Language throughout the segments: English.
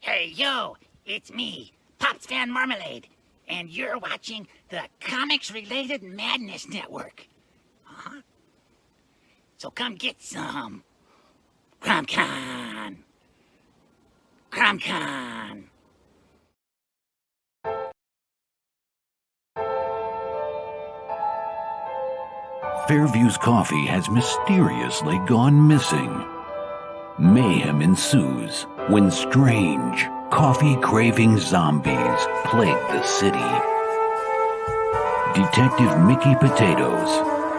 Hey, yo, it's me, Pops Van Marmalade, and you're watching the Comics-Related Madness Network. So come get some. CromCon. CromCon. Fairview's coffee has mysteriously gone missing. Mayhem ensues when strange, coffee-craving zombies plague the city. Detective Mickey Potatoes,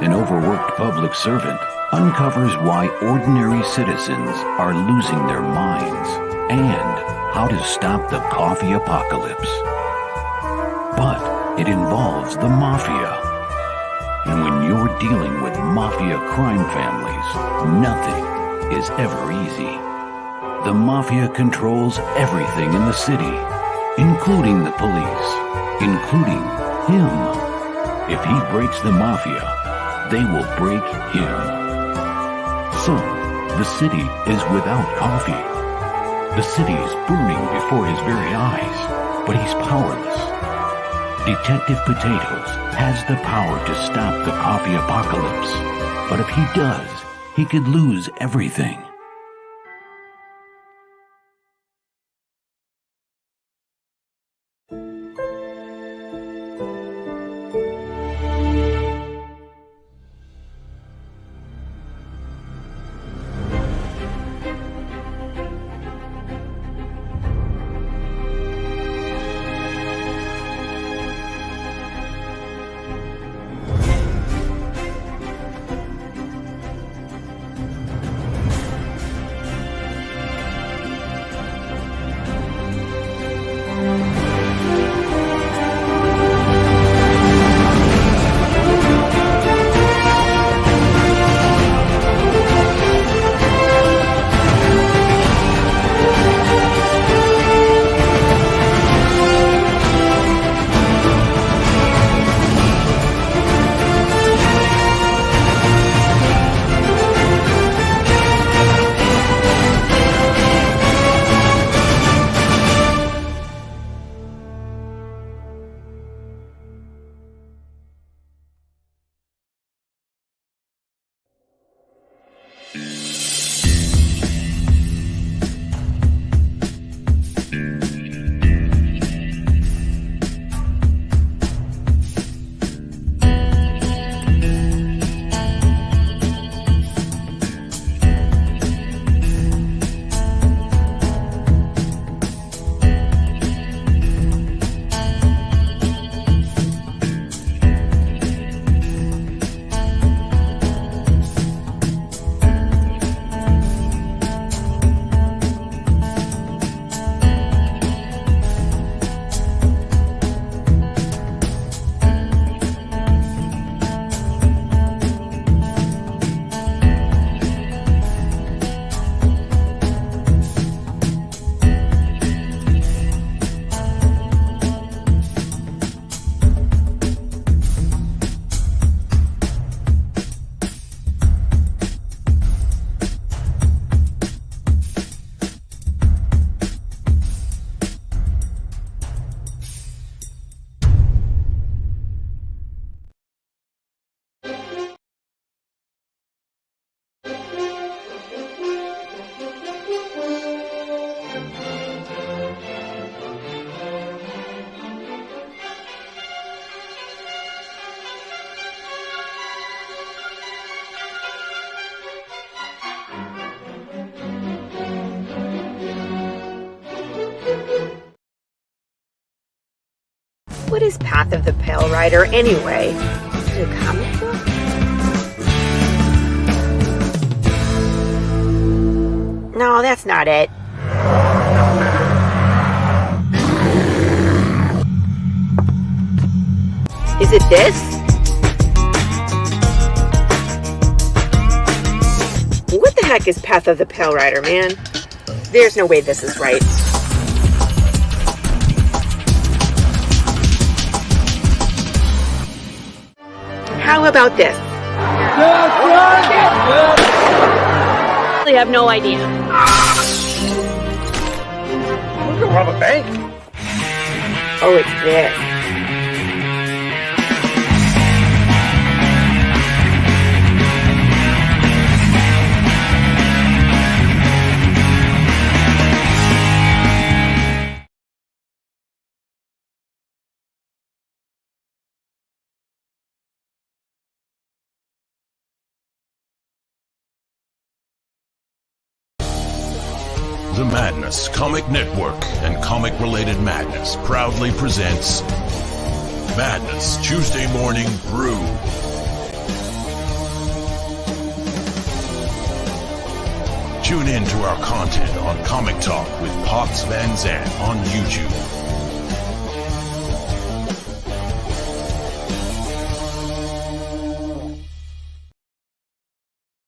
an overworked public servant, uncovers why ordinary citizens are losing their minds and how to stop the coffee apocalypse. But it involves the mafia. And when you're dealing with mafia crime families, nothing is ever easy. The mafia controls everything in the city, including the police, including him. If he breaks the mafia, they will break him. So, the city is without coffee. The city is burning before his very eyes, but he's powerless. Detective Potatoes has the power to stop the coffee apocalypse, but if he does, he could lose everything. What is Path of the Pale Rider anyway? Is it a comic book? No, that's not it. Is did this? What the heck is Path of the Pale Rider, man? There's no way this is right. How about this? I have no idea. We're gonna rob a bank. Oh, it's this. The Madness Comic Network and comic-related madness proudly presents Madness Tuesday Morning Brew. Tune in to our content on Comic Talk with Pops Van Zandt on YouTube.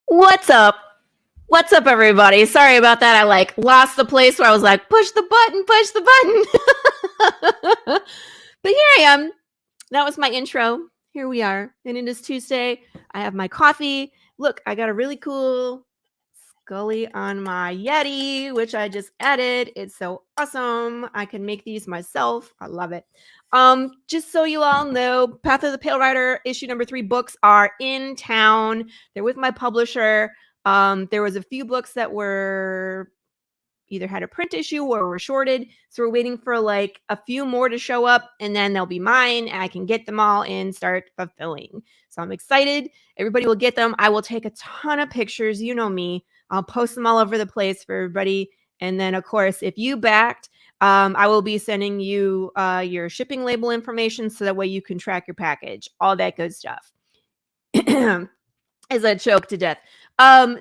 What's up? What's up, everybody? Sorry about that. I lost the place where I was like, push the button. But here I am. That was my intro. Here we are. And it is Tuesday. I have my coffee. Look, I got a really cool Scully on my Yeti, which I just added. It's so awesome. I can make these myself. I love it. Just so you all know, Path of the Pale Rider issue number 3 books are in town. They're with my publisher. There was a few books that were either had a print issue or were shorted. So we're waiting for like a few more to show up, and then they'll be mine and I can get them all and start fulfilling. So I'm excited. Everybody will get them. I will take a ton of pictures. You know me. I'll post them all over the place for everybody. And then, of course, if you backed, I will be sending you your shipping label information so that way you can track your package. All that good stuff. As I choke to death.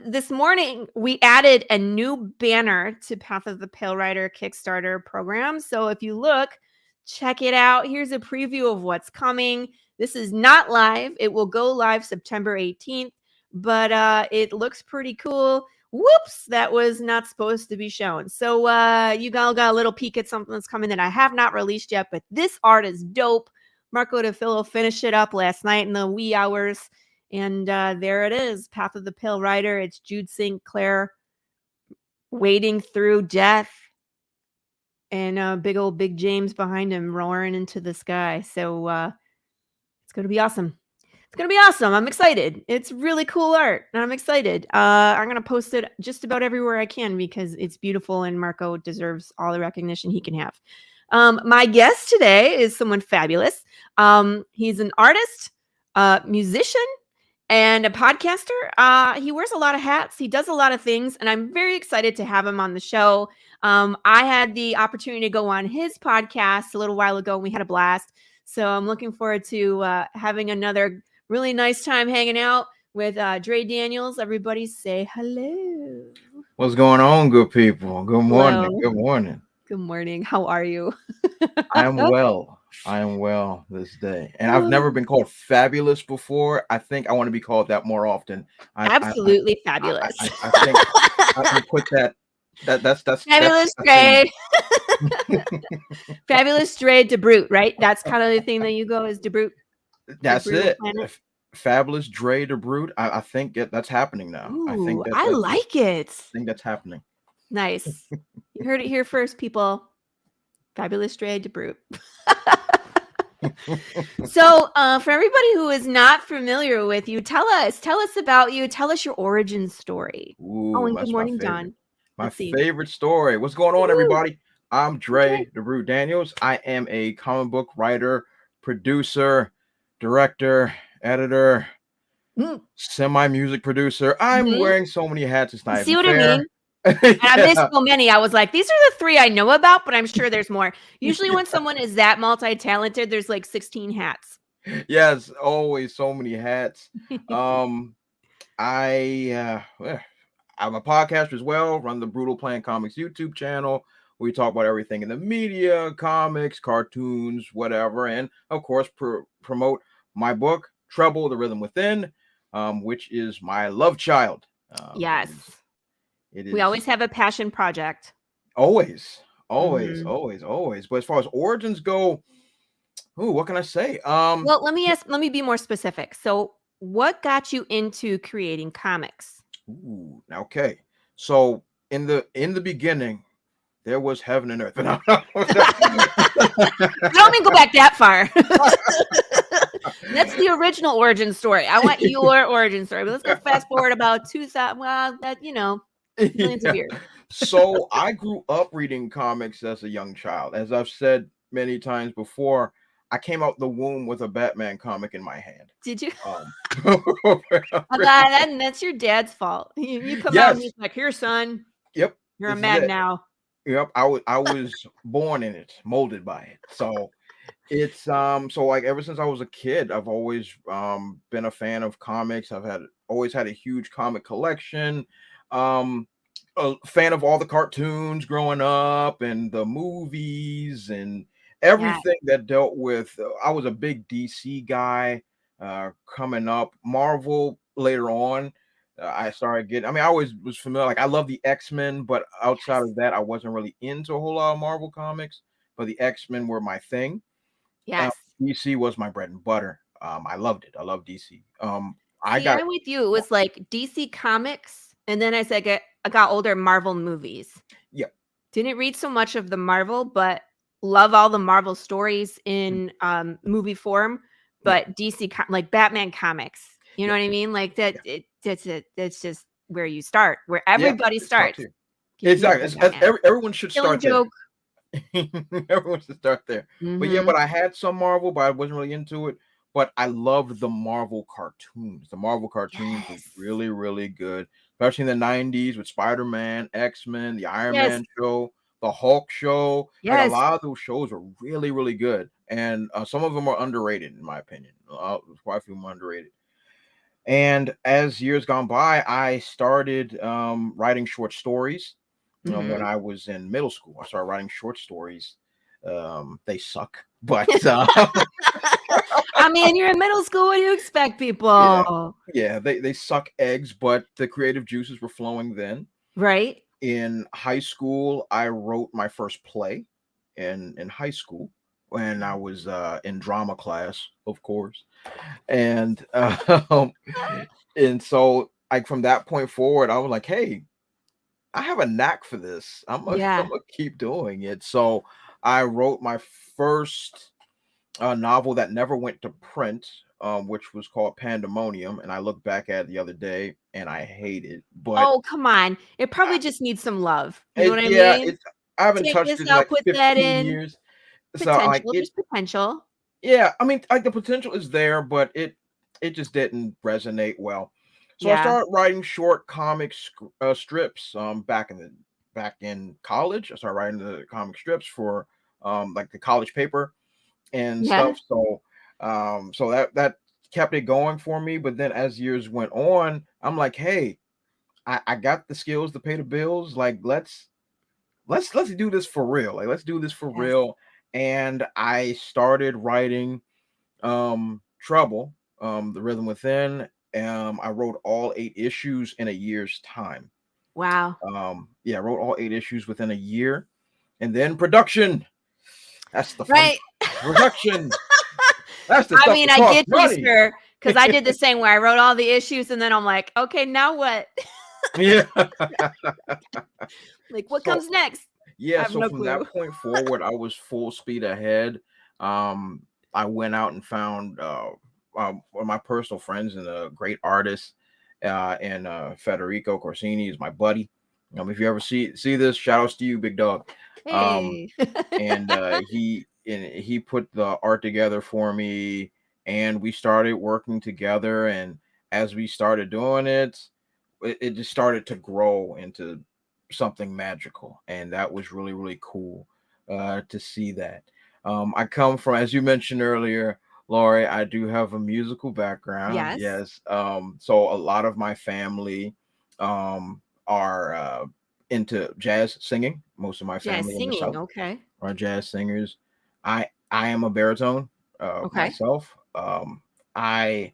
This morning, we added a new banner to Path of the Pale Rider Kickstarter program. So if you look, check it out. Here's a preview of what's coming. This is not live. It will go live September 18th, but it looks pretty cool. Whoops, that was not supposed to be shown. So you all got a little peek at something that's coming that I have not released yet, but this art is dope. Marco DeFillo finished it up last night in the wee hours. And there it is, Path of the Pale Rider. It's Jude St. Clair wading through death. And big James behind him roaring into the sky. So it's going to be awesome. It's going to be awesome. I'm excited. It's really cool art. And I'm excited. I'm going to post it just about everywhere I can because it's beautiful and Marco deserves all the recognition he can have. My guest today is someone fabulous. He's an artist, musician, and a podcaster. He wears a lot of hats. He does a lot of things, and I'm very excited to have him on the show. I had the opportunity to go on his podcast a little while ago, and we had a blast. So I'm looking forward to having another really nice time hanging out with Dre Daniels. Everybody say hello. What's going on, good people? Good morning. Hello. Good morning. Good morning. How are you? I am well. I am well this day. And I've never been called fabulous before. I think I want to be called that more often. Absolutely fabulous. I think I can put that. That's Fabulous Dre. Fabulous Dre DeBrute, right? That's kind of the thing that you go is DeBrute. That's it. Fabulous Dre DeBrute. I think that's happening now. Ooh, I like it. I think that's happening. Nice. You heard it here first, people. Fabulous Dre DeBrute. So for everybody who is not familiar with you, tell us about you. Tell us your origin story. Ooh, and good morning, Don. My favorite story. What's going on, everybody? I'm Dre DeBrute Daniels. I am a comic book writer, producer, director, editor, semi-music producer. I'm wearing so many hats. It's not See even what fair. I mean? And I missed so many. I was like, these are the 3 I know about, but I'm sure there's more. Usually when someone is that multi-talented, there's like 16 hats. Yes, always so many hats. I'm a podcaster as well, run the Brutal Plan Comics YouTube channel. We talk about everything in the media, comics, cartoons, whatever. And of course, promote my book, Treble, The Rhythm Within, which is my love child. Yes. It is. We always have a passion project. Always. Mhm. Always. But as far as origins go, what can I say? Well, let me be more specific. So, what got you into creating comics? Okay. So in the beginning, there was heaven and earth. No. I don't mean go back that far. That's the original origin story. I want your origin story. But let's go fast forward about 2000. Well, that millions of years. So I grew up reading comics as a young child. As I've said many times before, I came out the womb with a Batman comic in my hand. Did you? That's your dad's fault. You come out and he's like, "Here, son. Yep. You're a man now." Yep. I was born in it, molded by it. So it's so like ever since I was a kid, I've always been a fan of comics. I've always had a huge comic collection. A fan of all the cartoons growing up and the movies and everything that dealt with. I was a big DC guy coming up. Marvel later on. I started getting. I mean, I always was familiar. Like I love the X-Men, but outside of that, I wasn't really into a whole lot of Marvel comics. But the X-Men were my thing. Yes. DC was my bread and butter. I loved it. I love DC. I'm with you. It was like DC Comics, and then as I got older, Marvel movies. Yep. Didn't read so much of the Marvel, but love all the Marvel stories in movie form. But DC, like Batman comics, you know what I mean? Like that. That's just where you start, where everybody starts. Exactly. Everyone should start there. Everyone should start there. Mm-hmm. But I had some Marvel, but I wasn't really into it. But I loved the Marvel cartoons. The Marvel cartoons were really, really good, especially in the 90s with Spider-Man, X-Men, the Iron Man show, the Hulk show. Like a lot of those shows were really, really good. And some of them are underrated, in my opinion. Quite a few of them are underrated. And as years gone by, I started writing short stories. When I was in middle school, I started writing short stories. They suck, but I mean, you're in middle school. What do you expect, people? Yeah, they suck eggs, but the creative juices were flowing then. Right. In high school, I wrote my first play in high school when I was in drama class, of course. And so like from that point forward, I was like, hey, I have a knack for this. I'm gonna keep doing it. So I wrote my first novel that never went to print, which was called Pandemonium. And I looked back at it the other day and I hate it. But come on. It probably just needs some love. You know what I mean? I haven't touched it in like 15 years. Potential, there's potential. Yeah, I mean, like the potential is there, but it just didn't resonate well. So I started writing short comic strips back in college. I started writing the comic strips for like the college paper and stuff. So so that kept it going for me. But then as years went on, I'm like, hey, I got the skills to pay the bills. Like let's do this for real. Like let's do this for real. And I started writing Treble, The Rhythm Within. I wrote all 8 issues in a year's time. Wow. I wrote all 8 issues within a year. And then production. That's the production. That's the stuff. I mean, I get you, sir, because I did the same way. I wrote all the issues and then I'm like, okay, now what? Like what comes next? So from that point forward, I was full speed ahead. I went out and found one of my personal friends and a great artist, and Federico Corsini is my buddy. If you ever see this, shout outs to you, big dog. Hey. And he put the art together for me, and we started working together. And as we started doing it just started to grow into something magical, and that was really, really cool to see that. I come from, as you mentioned earlier, Laurie, I do have a musical background. Yes. So a lot of my family are into jazz singing. Most of my family in the South are jazz singers. I am a baritone myself. I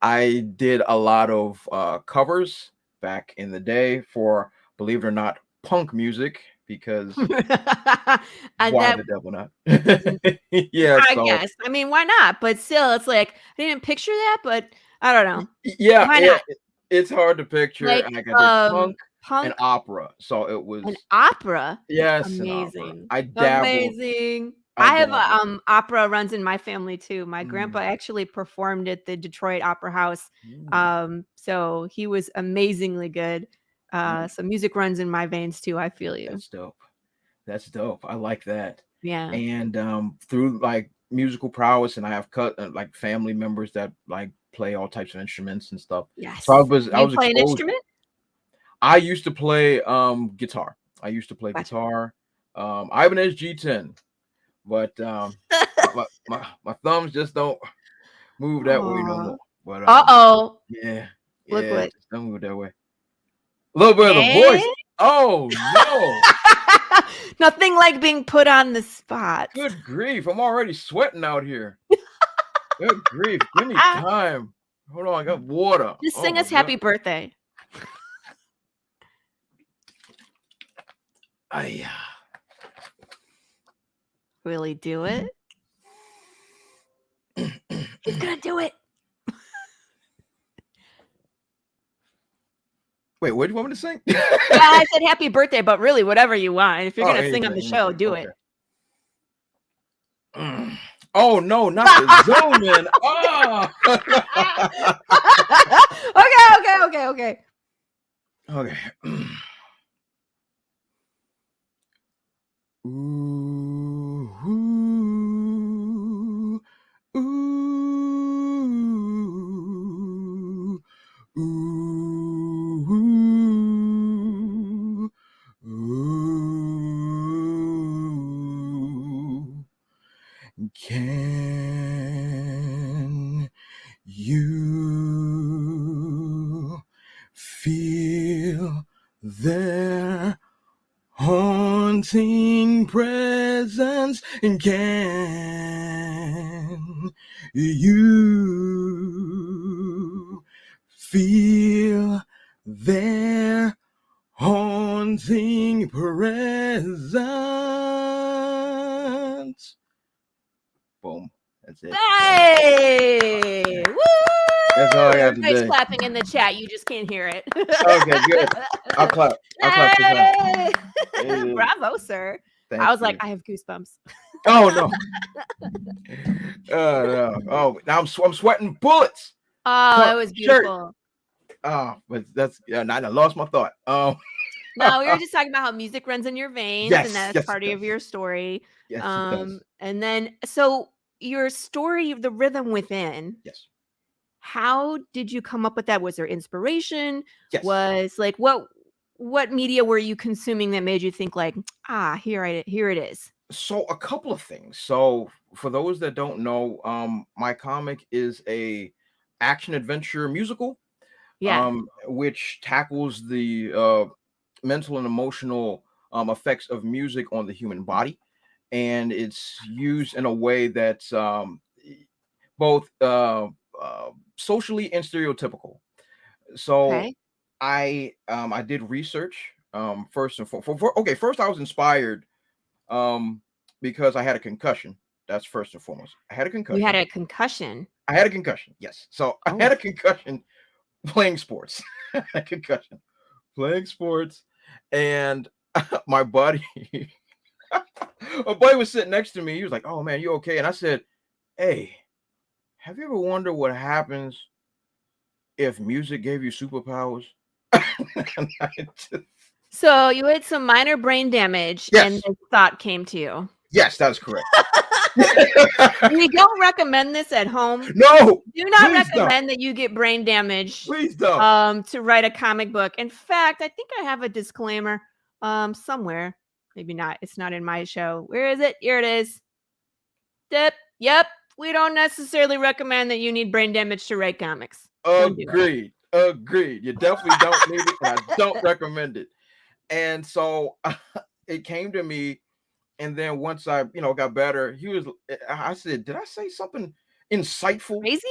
I did a lot of covers back in the day for, believe it or not, punk music, because And why that the devil not? doesn't, Yeah, I so guess. I mean, why not? But still, it's like I didn't picture that, but I don't know. yeah, Why not? it's hard to picture. Like And like I did punk and punk opera, so it and was, opera. yes, and opera. Amazing. I dabbled. Amazing. I I have dabbled. opera runs in my family too. My grandpa Mm, actually performed at the Detroit Opera House. mm, So he was amazingly good. mm. So music runs in my veins too. I feel you. That's dope. That's dope. I like that. Yeah. And through like musical prowess, and I have cut like family members that like play all types of instruments and stuff. So Yes. I Do you was play an exposed. instrument? I used to play guitar. I used to play Gotcha. guitar. I have an SG10, but my thumbs just don't move that way no more. But Uh-oh. yeah, Look yeah, what. just don't move that way. A little bit of the Eh? voice. Oh no. Nothing like being put on the spot. Good grief. I'm already sweating out here. Good grief. Give me time. Hold on. I got water. Just Oh sing my us happy God. birthday. Ay, Really do it. He's gonna do it. wait, what do you want me to sing? Yeah, I said happy birthday, but really, whatever you want. If you're Oh, gonna sing on the anything, show, anything. do Okay. it. Oh no, not the zoom in. Oh. Okay. Okay. Ooh, ooh, ooh, ooh, ooh. Can you feel their haunting presence? And can you feel their haunting presence? Boom. That's it. Hey! Woo! That's all I got Everybody's today. clapping in the chat. You just can't hear it. Okay, good. I'll clap. I'll clap this time. Hey! Bravo, sir. Thank I was you. like, I have goosebumps. Oh no. No. Oh, now I'm sweating bullets. Oh, it was Shirt. beautiful. Oh, but that's I lost my thought. No, we were just talking about how music runs in your veins, Yes, and that's yes, it part of does. your story. Yes, it does. And then so your story, the rhythm within. Yes. How did you come up with that? Was there inspiration? Yes. Was like what media were you consuming that made you think like, here it is? So a couple of things. So for those that don't know, my comic is a action adventure musical, Yeah. which tackles the mental and emotional effects of music on the human body, and it's used in a way that's both socially and stereotypical. So Okay. I did research first and foremost. Okay, first I was inspired because I had a concussion. That's first and foremost. I had a concussion. You had a concussion. I had a concussion. Yes. So I had Oh. a concussion playing sports. A concussion playing sports, and my buddy was sitting next to me. He was like, "Oh man, you okay?" And I said, "Hey, have you ever wondered what happens if music gave you superpowers?" And I just- So you had some minor brain damage, Yes. and this thought came to you. Yes, that's correct. We don't recommend this at home. No, Do not please don't. recommend that you get brain damage Please don't. to write a comic book. In fact, I think I have a disclaimer somewhere. Maybe not. It's not in my show. Where is it? Here it is. Yep. We don't necessarily recommend that you need brain damage to write comics. Don't do it. Agreed. You definitely don't need it, and I don't recommend it. And so it came to me, and then once I, got better, I said, "Did I say something insightful. Crazy?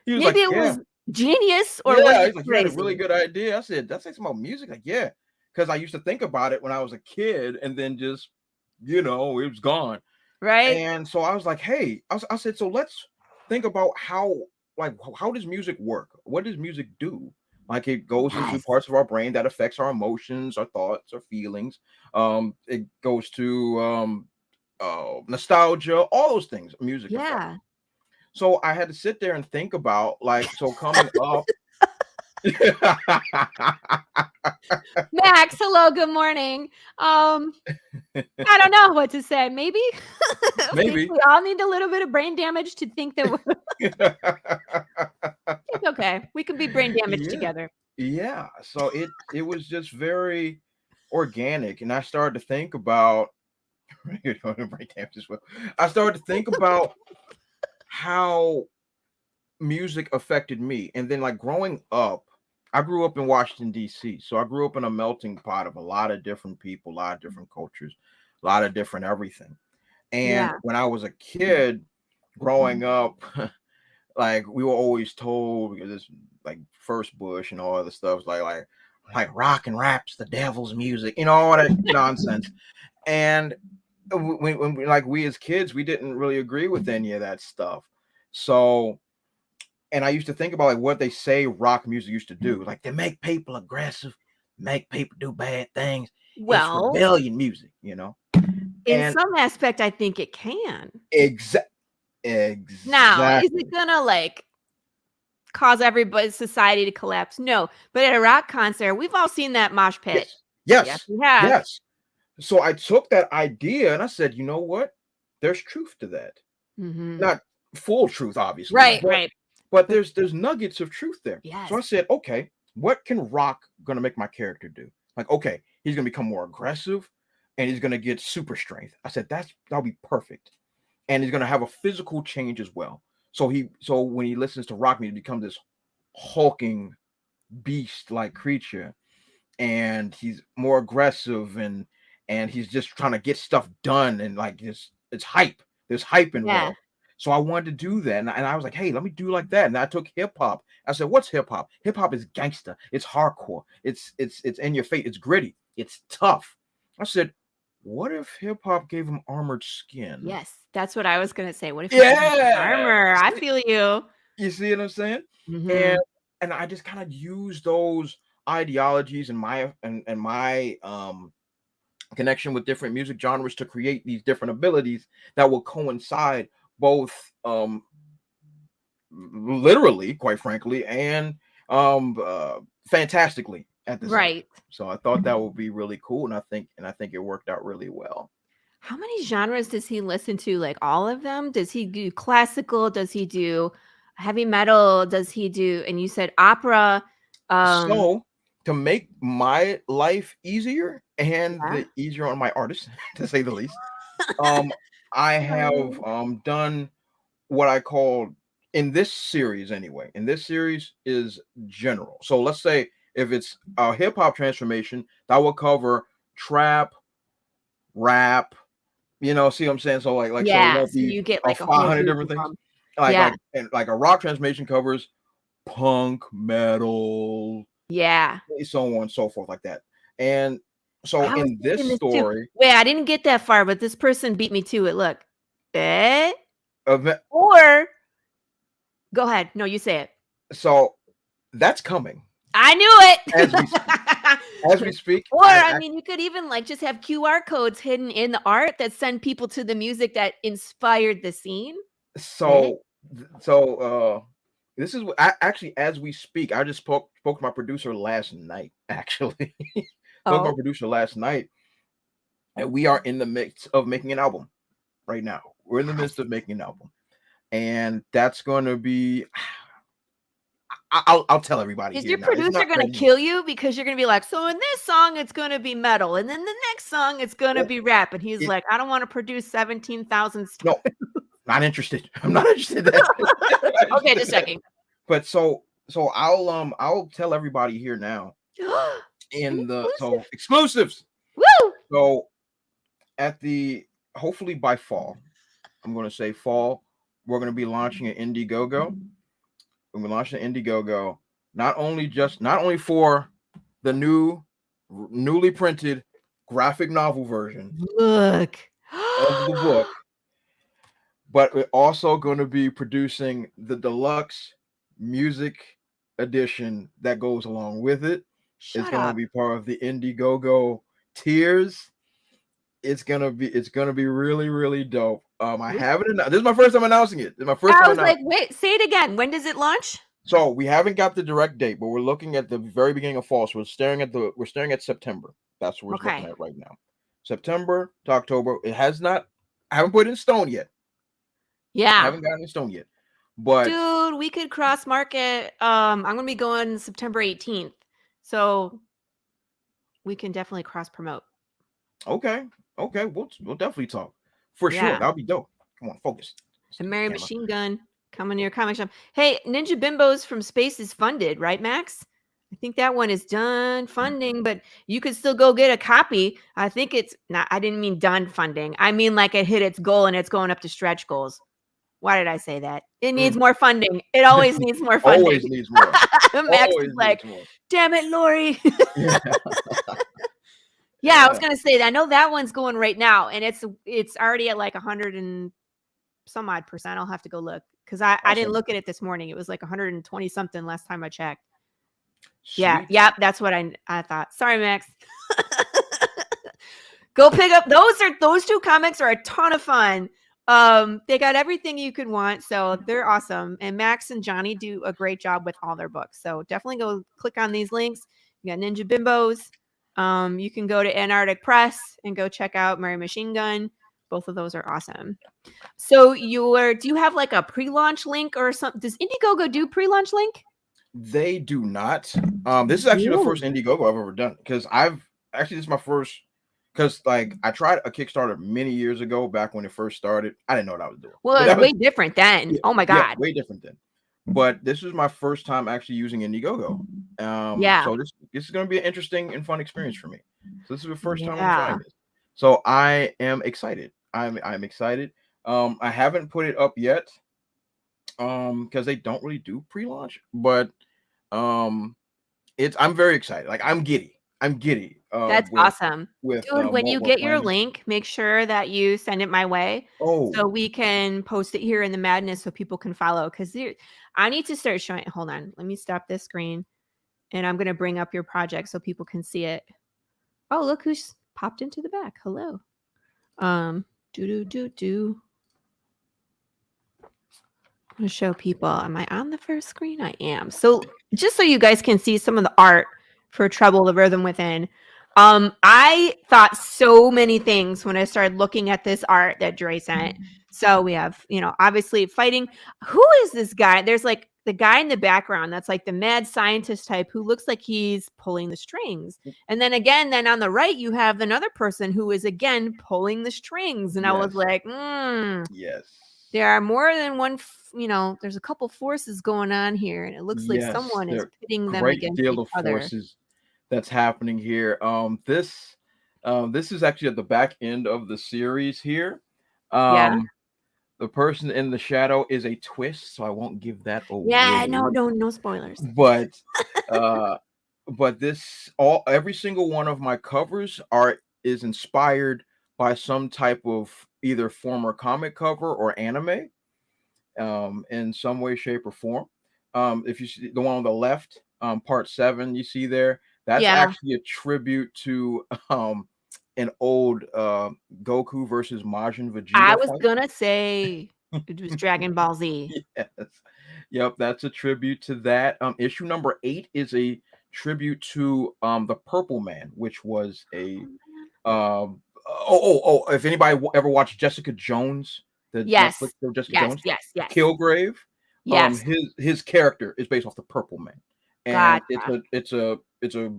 He was Maybe like, it yeah. was genius or Yeah, was he's it like, you had a crazy? really good idea. I said, that's like about music. Like, yeah, because I used to think about it when I was a kid, and then just, it was gone. Right? And so I was like, hey, I said, so let's think about how does music work? What does music do? Like, it goes into Yes. parts of our brain that affects our emotions, our thoughts, our feelings. It goes to nostalgia, all those things music affects. Yeah. So I had to sit there and think about, like, so coming up. Max, hello, good morning. I don't know what to say. Maybe Maybe. we all need a little bit of brain damage to think that it's okay. We can be brain damaged Yeah. together. Yeah. So it was just very organic, and I started to think about I started to think about how music affected me. And then, like, growing up, I grew up in Washington, D.C. So I grew up in a melting pot of a lot of different people, a lot of different cultures, a lot of different everything. And Yeah. when I was a kid growing up, like, we were always told, because it's like first Bush and all other stuff, like rock and rap's the devil's music, all that nonsense. And when we as kids, we didn't really agree with any of that stuff. So, and I used to think about, like, what they say rock music used to do. Like, they make people aggressive, make people do bad things. It's Well, rebellion music, in And some aspect, I think it can. exactly. Now, is it gonna like cause everybody's society to collapse? No, but at a rock concert, we've all seen that mosh pit. Yes. we have. Yes. So I took that idea and I said, you know what? There's truth to that. Mhm. Not full truth, obviously. Right, but, right. But there's nuggets of truth there. Yes. So I said, okay, what can rock gonna make my character do? Like, okay, he's gonna become more aggressive and he's gonna get super strength. I said, that'll be perfect. And he's gonna have a physical change as well. So when he listens to rock music, he becomes this hulking beast-like creature, and he's more aggressive, and he's just trying to get stuff done, and like it's hype. There's hype involved. Yeah. So I wanted to do that, and I was like, hey, let me do like that. And I took hip hop. I said, what's hip hop? Hip hop is gangster. It's hardcore. It's in your face. It's gritty. It's tough. I said, what if hip hop gave him armored skin? Yes, that's what I was gonna say. What if you had armor? I feel you. You see what I'm saying? Mhm. And I just kind of use those ideologies and my connection with different music genres to create these different abilities that will coincide both literally, quite frankly, and fantastically at the same time. So I thought that would be really cool, and I think it worked out really well. How many genres does he listen to? Like all of them? Does he do classical? Does he do heavy metal? Does he do, and you said opera? So to make my life easier and Yeah. easier on my artists, to say the least, I have done what I call, in this series anyway. In this series is general. So let's say if it's a hip hop transformation, that will cover trap, rap. See what I'm saying? So like so it won't so be you get like a whole 500 group different of things. them. And like a rock transformation covers punk, metal, so on and so forth, like that. And so I was in this thinking too. story, Wait, I didn't get that far, but this person beat me to it. Look. event, Or go ahead. No, you say it. so that's coming I knew it. as we speak. Or I mean, you could even like just have QR codes hidden in the art that send people to the music that inspired the scene. So this is what actually, as we speak, I just spoke to my producer last night. Actually, spoke to my producer last night, and we are in the midst of making an album right now. We're in the midst of making an album, and that's going to be. I'll tell everybody. Is your producer going to kill you because you're going to be like, so in this song it's going to be metal, and then the next song it's going to be rap, and he's like, I don't want to produce 17,000 No, not interested. I'm not interested in that. Okay, just checking. But so I'll tell everybody here now in the exclusives. Woo! So hopefully by fall, I'm going to say fall, we're going to be launching an Indiegogo. We're going to launch an Indiegogo, not only for the newly printed graphic novel version Look. of the book, but we're also going to be producing the deluxe music edition that goes along with it. It's going to be part of the Indiegogo tiers. It's gonna be really, really dope. I haven't announced. This is my first time announcing it. This is my first time I was like, announcing. wait, say it again. When does it launch? So we haven't got the direct date, but we're looking at the very beginning of fall. So we're staring at September. That's what we're looking at right now. September to October. It has not. I haven't put it in stone yet. Yeah. I haven't gotten in stone yet. But dude, we could cross market. I'm gonna be going September 18th. So we can definitely cross promote. Okay. We'll definitely talk. For sure. That'll be dope. Come on, focus. A Mary Machine Gun coming to your comic shop. Hey, Ninja Bimbos from Space is funded, right, Max? I think that one is done funding, but you could still go get a copy. I think it's not, I didn't mean done funding. I mean like it hit its goal and it's going up to stretch goals. Why did I say that? It needs more funding. It always needs more funding. Always needs more. Max is like, damn it, Laurie. Yeah, I was gonna say that. I know that one's going right now, and it's already at like 100 and some odd %. I'll have to go look because I didn't look at it this morning. It was like 120 something last time I checked. Sweet. Yeah, that's what I thought. Sorry, Max. Go pick up those two comics are a ton of fun. They got everything you could want, so they're awesome. And Max and Johnny do a great job with all their books. So definitely go click on these links. You got Ninja Bimbos. You can go to Antarctic Press and go check out Mary Machine Gun. Both of those are awesome. So do you have like a pre-launch link or something? Does Indiegogo do pre-launch link? They do not. This is actually the first Indiegogo I've ever done because this is my first. Because like I tried a Kickstarter many years ago, back when it first started. I didn't know what I was doing. Well, it was way different then. Yeah, oh my God. Yeah, way different then. But this was my first time actually using Indiegogo. So this is going to be an interesting and fun experience for me. So this is the first time I'm trying this. So I am excited. I'm excited. I haven't put it up yet. Because they don't really do pre-launch, but I'm very excited. Like I'm giddy. That's awesome. Dude, when you get your link, make sure that you send it my way so we can post it here in the madness so people can follow. Because I need to start showing. Hold on. Let me stop this screen. And I'm going to bring up your project so people can see it. Oh, look who's popped into the back. Hello. I'm going to show people. Am I on the first screen? I am. So just so you guys can see some of the art for Treble, the Rhythm Within. I thought so many things when I started looking at this art that Dre sent. So we have, obviously fighting. Who is this guy? There's like the guy in the background that's like the mad scientist type who looks like he's pulling the strings. And then again, on the right, you have another person who is again pulling the strings. And I was like, yes. There are more than one, there's a couple forces going on here. And it looks like someone is pitting them against each other. Forces that's happening here. This is actually at the back end of the series here. The person in the shadow is a twist, so I won't give that away. Yeah, no spoilers. But every single one of my covers is inspired by some type of either former comic cover or anime, in some way, shape, or form. If you see the one on the left, part 7, you see there, that's actually a tribute to an old Goku versus Majin Vegeta. I was gonna say it was Dragon Ball Z. Yes. Yep, that's a tribute to that. Issue number 8 is a tribute to the Purple Man, which was a if anybody ever watched Jessica Jones, Netflix show Jessica Jones, Kilgrave, his character is based off the Purple Man, and it's a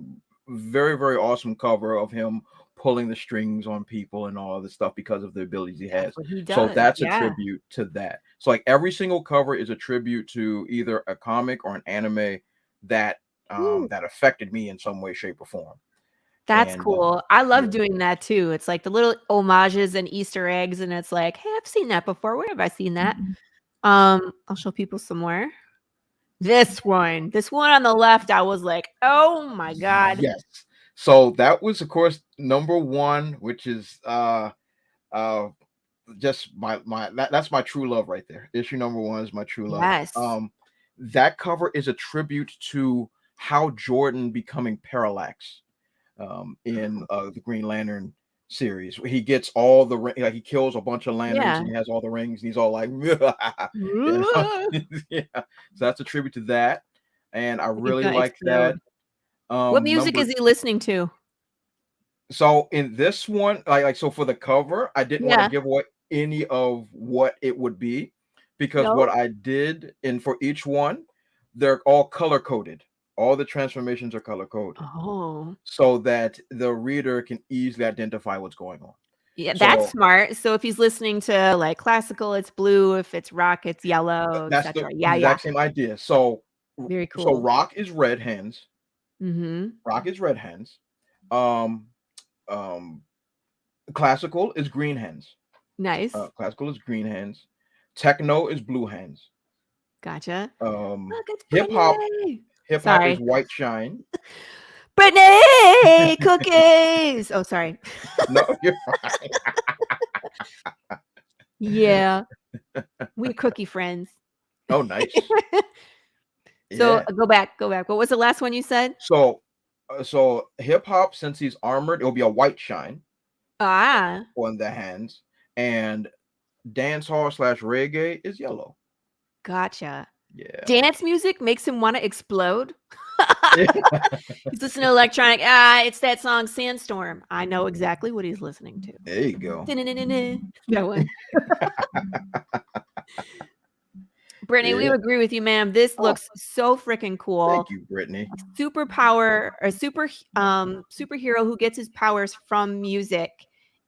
very, very awesome cover of him pulling the strings on people and all this stuff because of the abilities he has. So that's a tribute to that. So like every single cover is a tribute to either a comic or an anime that that affected me in some way, shape, or form. That's And, cool. I love yeah. doing that too. It's like the little homages and Easter eggs, and it's like, hey, I've seen that before. Where have I seen that? I'll show people some more. This one on the left, I was like, oh my god. Yes. So that was, of course, number 1, which is just that's my true love right there. Issue number 1 is my true love. Yes. That cover is a tribute to Hal Jordan becoming Parallax in the Green Lantern series. He gets all the like he kills a bunch of lanterns and he has all the rings and he's all like yeah. So that's a tribute to that, and I really like that. What music is he listening to? So in this one, like so for the cover, I didn't want to give away any of what it would be, because what I did, and for each one, they're all color coded. All the transformations are color coded. Oh. So that the reader can easily identify what's going on. Yeah, that's smart. So if he's listening to like classical, it's blue. If it's rock, it's yellow. That's the exact same idea. So very cool. So rock is red hands. Mm-hmm. Rock is red hands. Classical is green hands. Nice. Classical is green hands. Techno is blue hands. Gotcha. Hip hop is white shine. Brittany cookies. Oh, sorry. No, you're fine. Yeah, we're cookie friends. Oh, nice. So go back. What was the last one you said? So hip hop, since he's armored, it'll be a white shine. On the hands, and dance hall / reggae is yellow. Gotcha. Yeah. Dance music makes him want to explode. He's listening to electronic. It's that song Sandstorm. I know exactly what he's listening to. There you go. That one. Brittany, we agree with you, ma'am. This looks so freaking cool. Thank you, Brittany. Superhero who gets his powers from music,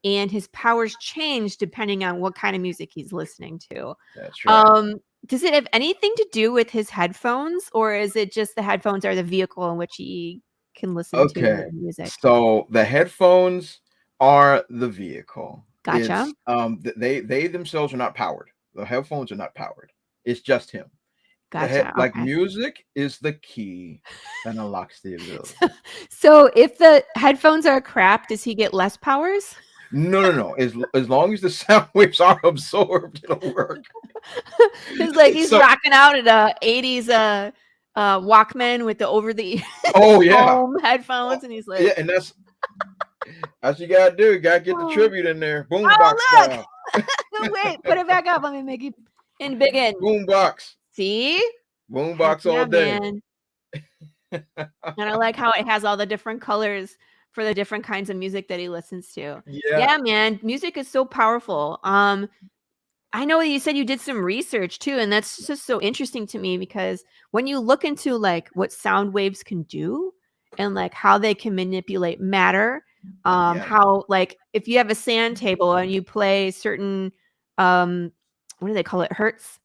and his powers change depending on what kind of music he's listening to. That's right. Does it have anything to do with his headphones, or is it just the headphones are the vehicle in which he can listen to music? So the headphones are the vehicle. Gotcha. They themselves are not powered. The headphones are not powered. It's just him. Gotcha. Like music is the key that unlocks the ability. So if the headphones are crap, does he get less powers? No. As long as the sound waves are absorbed, it'll work. It's like he's rocking out at a 80s Walkman with the over the headphones, and he's like, and that's you gotta do. You gotta get the tribute in there. Boombox style. Wait, put it back up. Let me make it in big end. Boombox. See? Boombox all day. Man. And I like how it has all the different colors for the different kinds of music that he listens to. Yeah, man. Music is so powerful. I know you said you did some research too, and that's just so interesting to me, because when you look into like what sound waves can do and like how they can manipulate matter, how like if you have a sand table and you play certain what do they call it, hertz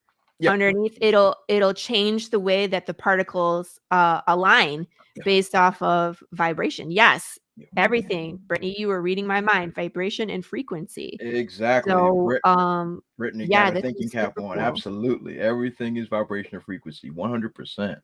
underneath, it'll change the way that the particles align based off of vibration. Yes, everything. Brittany, you were reading my mind. Vibration and frequency. Exactly. So Brittany got a thinking cap on. Cool. Absolutely. Everything is vibration and frequency. 100%.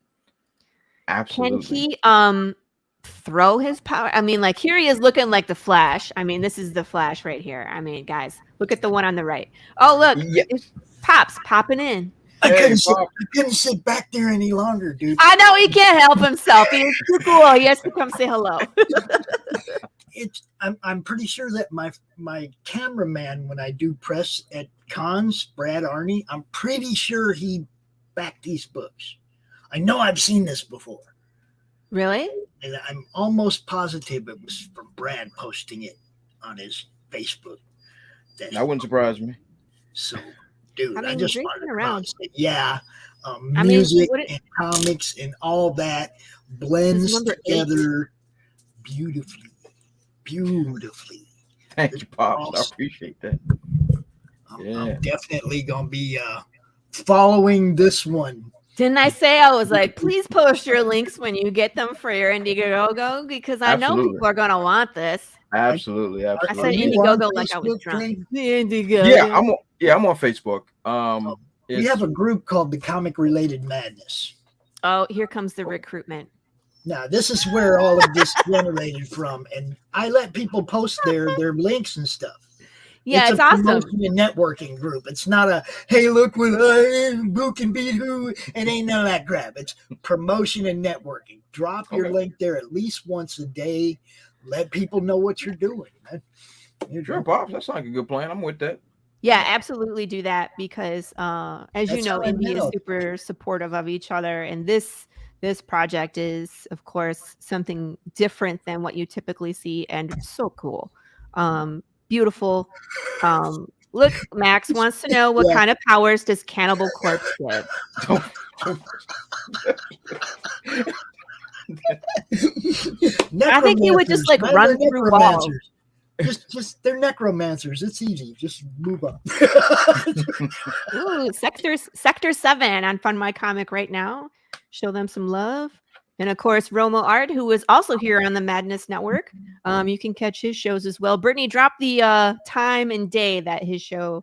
Absolutely. Can he throw his power? I mean, like here he is looking like the Flash. I mean, this is the Flash right here. I mean, guys, look at the one on the right. Oh, look, it's Pops popping in. I couldn't sit back there any longer, dude. I know he can't help himself. He's too cool. He has to come say hello. I'm pretty sure that my cameraman, when I do press at cons, Brad Arney, I'm pretty sure he backed these books. I know I've seen this before. Really? And I'm almost positive it was from Brad posting it on his Facebook. That wouldn't surprise me. So, dude, I just wanted to around. Music and comics and all that blends together beautifully. Thank you, Pops. Awesome. I appreciate that. I'm definitely going to be following this one Didn't I say I was like, please post your links when you get them for your Indiegogo because I know Absolutely. people are gonna want this. Absolutely, I said absolutely. you on Indiegogo like I was Facebook, drunk. Trey? The Indiegogo. I'm on Facebook. We have a group called the Comic Related Madness. Oh, here comes the recruitment. Now, this is where all of this generated from, and I let people post their links and stuff. Yeah, it's a awesome. promotion and networking group. It's not a, hey, look what I am, who can beat who. It ain't none of that crap. It's promotion and networking. Drop your link there at least once a day. Let people know what you're doing. Sure, Pops. That sounds like a good plan. I'm with that. Yeah, absolutely do that because as you know, how I Indie is know. super supportive of each other, and this project is, of course, something different than what you typically see, and so cool. Beautiful. Look, Max wants to know what kind of powers does Cannibal Corpse give? I think he would just like run through walls. Just they're necromancers. It's easy. Just move up. Ooh, Sector 7 on Fund My Comic right now. Show them some love. And of course, Romo Art, who is also here on the Madness Network. You can catch his shows as well. Brittany, drop the time and day that his show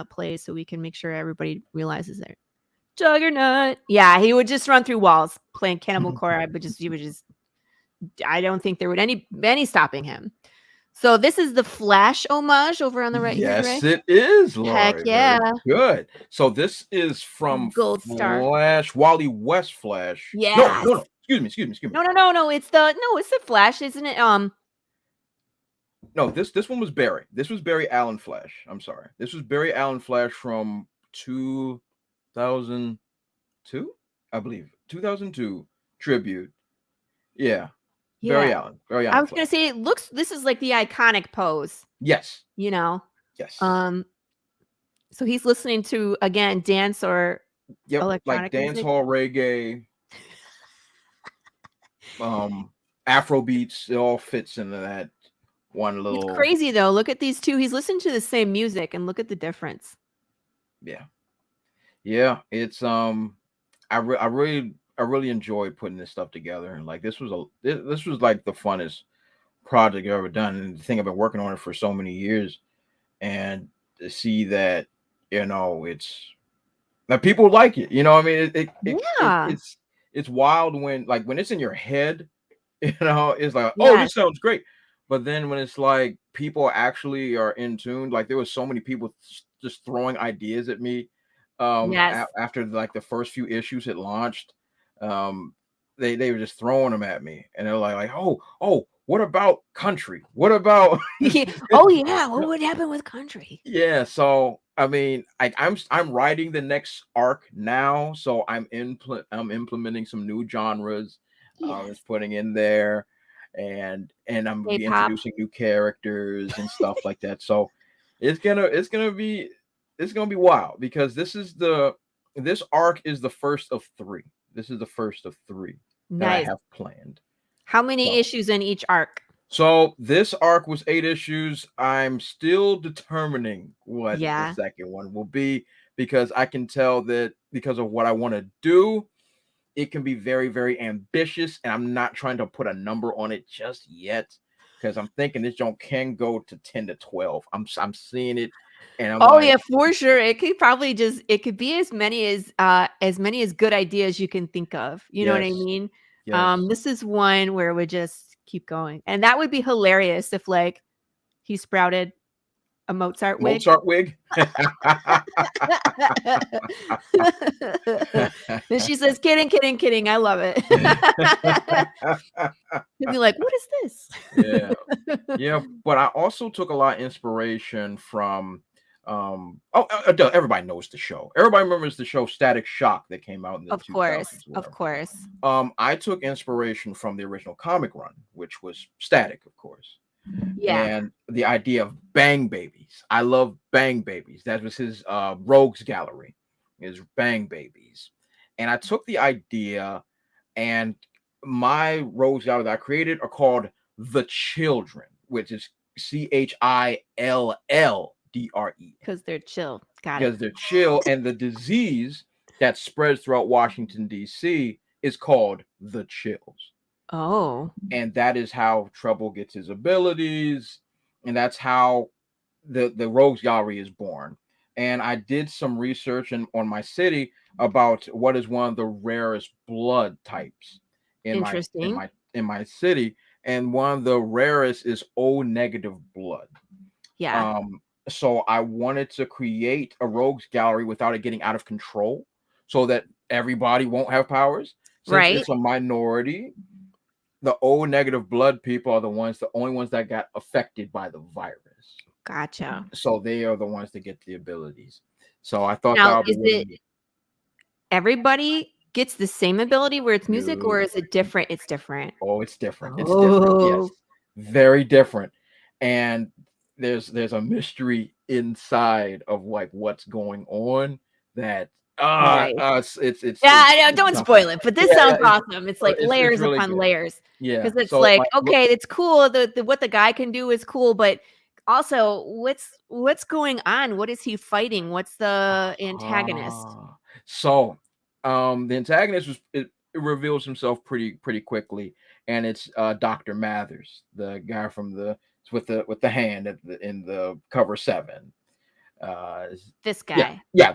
plays so we can make sure everybody realizes it. Juggernaut. Yeah, he would just run through walls playing Cannibal Core. I don't think there would any stopping him. So this is the Flash homage over on the right. Yes, here, it is, Laurie. Heck yeah. Very good. So this is from Gold Star. Flash, Wally West Flash. Yeah. No. Excuse me. No. It's the Flash, isn't it? No, this one was Barry. This was Barry Allen Flash. I'm sorry. This was Barry Allen Flash from 2002, I believe. 2002 tribute. Yeah. Barry Allen. I was gonna say this is like the iconic pose. Yes. You know. Yes. So he's listening to again dance or electronic like dance music. hall reggae, Afro beats. It all fits into that one little. It's crazy though. Look at these two. He's listening to the same music, and look at the difference. Yeah. It's I really enjoyed putting this stuff together, and like this was like the funnest project I've ever done. And the thing, I've been working on it for so many years, and to see that, it's that people like it. You know, I mean, it's wild when it's in your head. It's like, oh, this sounds great, but then when it's like people actually are in tune, like there was so many people just throwing ideas at me. After like the first few issues had launched, they were just throwing them at me, and they're like, oh, what about country? What about what would happen with country? Yeah, so I mean, I'm writing the next arc now, so I'm implementing some new genres. Just putting in there, and I'm gonna be introducing new characters and stuff like that. So it's gonna be wild, because this arc is the first of 3. This is the first of 3 that I have planned. How many issues in each arc? So this arc was 8 issues. I'm still determining what the second one will be, because I can tell that because of what I want to do, it can be very, very ambitious, and I'm not trying to put a number on it just yet, because I'm thinking this joint can go to 10 to 12. I'm seeing it. And I'm for sure. It could probably be as many as good ideas you can think of. You know what I mean? Yes. This is one where it would just keep going. And that would be hilarious if like he sprouted a Mozart wig. And she says, kidding. I love it. He'd be like, what is this? Yeah. But I also took a lot of inspiration from everybody knows the show. Everybody remembers the show Static Shock that came out in the 2000s. Of course. I took inspiration from the original comic run, which was Static, of course. Yeah. And the idea of Bang Babies. I love Bang Babies. That was his Rogues Gallery, is Bang Babies. And I took the idea, and my Rogues Gallery that I created are called The Children, which is CHILLDRE. Because they're chill. Because they're chill. And the disease that spreads throughout Washington, D.C. is called the Chills. Oh. And that is how Treble gets his abilities. And that's how the Rogues Gallery is born. And I did some research on my city about what is one of the rarest blood types in my city. And one of the rarest is O negative blood. Yeah. So I wanted to create a Rogues Gallery without it getting out of control, so that everybody won't have powers. Since it's a minority, the O negative blood people are the only ones that got affected by the virus. Gotcha. So they are the ones that get the abilities. So I thought now, that would be really everybody gets the same ability where it's music, or is it different? It's different. Oh, it's different. It's different. Yes, very different. And there's a mystery inside of like what's going on that it's I know, don't spoil it, but this sounds awesome. It's like layers really upon good. layers. Yeah, because it's like okay, it's cool. What the guy can do is cool, but also what's going on? What is he fighting? What's the antagonist? So the antagonist it reveals himself pretty quickly, and it's Dr. Mathers, the guy from with the hand in the cover 7. This guy. Yeah,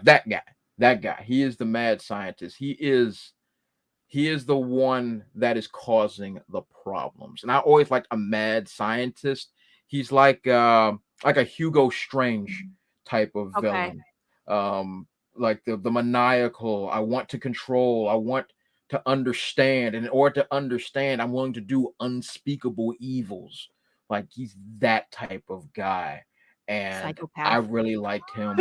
that guy. He is the mad scientist. He is the one that is causing the problems. And I always liked a mad scientist. He's like a Hugo Strange type of villain. Like the maniacal. I want to control. I want to understand. And in order to understand, I'm willing to do unspeakable evils. Like he's that type of guy. And psychopath. I really liked him.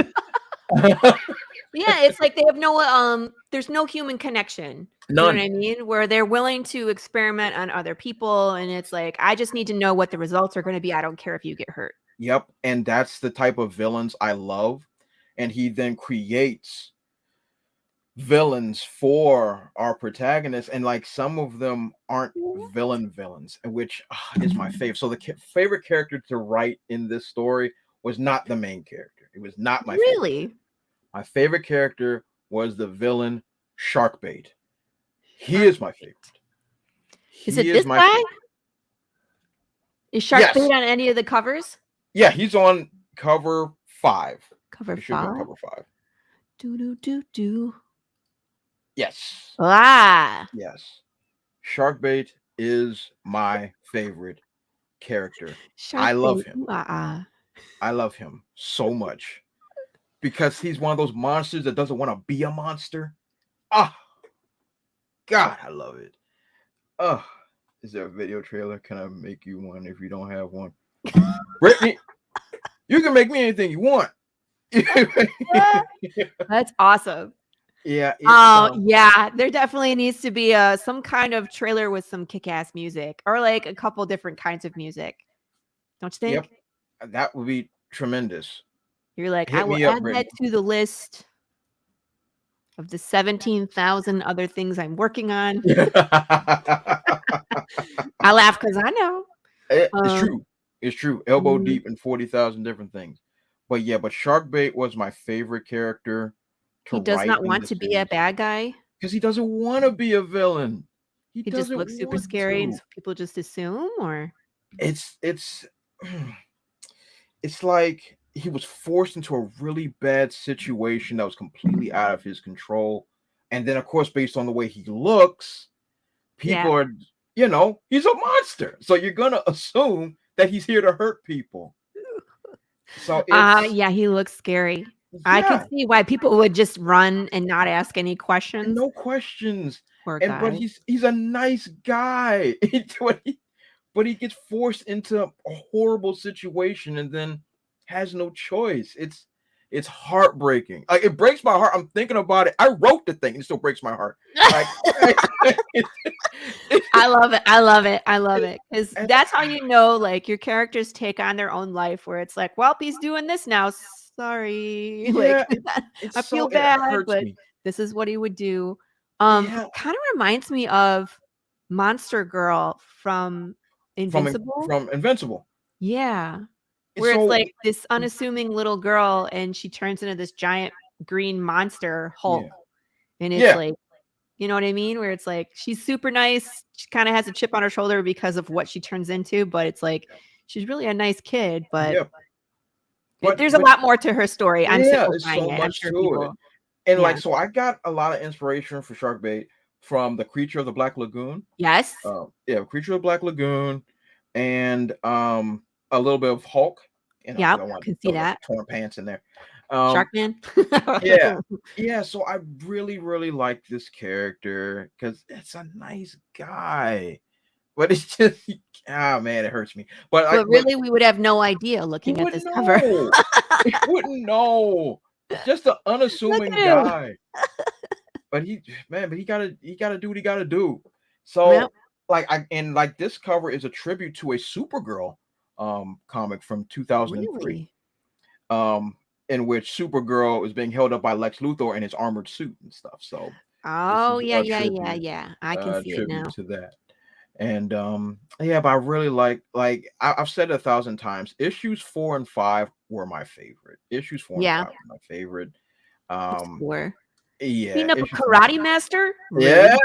Yeah, it's like they have no there's no human connection. None. You know what I mean? Where they're willing to experiment on other people, and it's like, I just need to know what the results are going to be. I don't care if you get hurt. Yep. And that's the type of villains I love. And he then creates villains for our protagonists, and like some of them aren't villains, which is my favorite. So the favorite character to write in this story was not the main character. It was not my favorite. My favorite character was the villain Sharkbait. He is my favorite. Is it this guy? Is Sharkbait on any of the covers? Yeah, he's on cover 5. Cover 5. Cover 5. Do. Yes. Yes. Sharkbait is my favorite character. I love him. I love him so much because he's one of those monsters that doesn't want to be a monster. God, I love it. Is there a video trailer? Can I make you one if you don't have one? Brittany, you can make me anything you want. That's awesome. Yeah. Yeah. There definitely needs to be some kind of trailer with some kick-ass music, or like a couple different kinds of music. Don't you think? Yep. That would be tremendous. You're like, I will add that to the list of the 17,000 other things I'm working on. I laugh because I know. It's true. It's true. Elbow deep in 40,000 different things. But Sharkbait was my favorite character. He does not want to be a bad guy. Because he doesn't want to be a villain. He just looks super scary, and people just assume, or it's like he was forced into a really bad situation that was completely out of his control. And then, of course, based on the way he looks, people are, he's a monster. So you're going to assume that he's here to hurt people. So he looks scary. Yeah. I can see why people would just run and not ask any questions. No questions. But he's a nice guy. But he gets forced into a horrible situation and then has no choice. It's heartbreaking. Like, it breaks my heart. I'm thinking about it. I wrote the thing. It still breaks my heart. Like, I love it. Because that's how you know, like, your characters take on their own life, where it's like, well, he's doing this now. Sorry. Yeah, I feel bad, but this is what he would do. Kind of reminds me of Monster Girl from Invincible. From Invincible. Yeah. Where it's like this unassuming little girl, and she turns into this giant green monster Hulk. And it's like, you know what I mean? Where it's like, she's super nice. She kind of has a chip on her shoulder because of what she turns into, but it's like, she's really a nice kid, but there's a lot more to her story. I'm there's simplifying so it. I'm much sure to people, it. And like, so I got a lot of inspiration for Sharkbait from the Creature of the Black Lagoon. Yes. Creature of the Black Lagoon, and a little bit of Hulk. You know, yeah, I want can see that. torn pants in there. Sharkman. Yeah. So I really, really like this character because it's a nice guy. But it's just, man, it hurts me. But really, we would have no idea looking at this cover. He wouldn't know. Just an unassuming guy. But he gotta do what he gotta do. So this cover is a tribute to a Supergirl comic from 2003. Really? In which Supergirl is being held up by Lex Luthor in his armored suit and stuff. So yeah. I can see it now. To that. And but I really like I've said it 1,000 times. Issues 4 and 5 were my favorite. Issues 4 and 5 were my favorite. Being up a karate master? Yeah.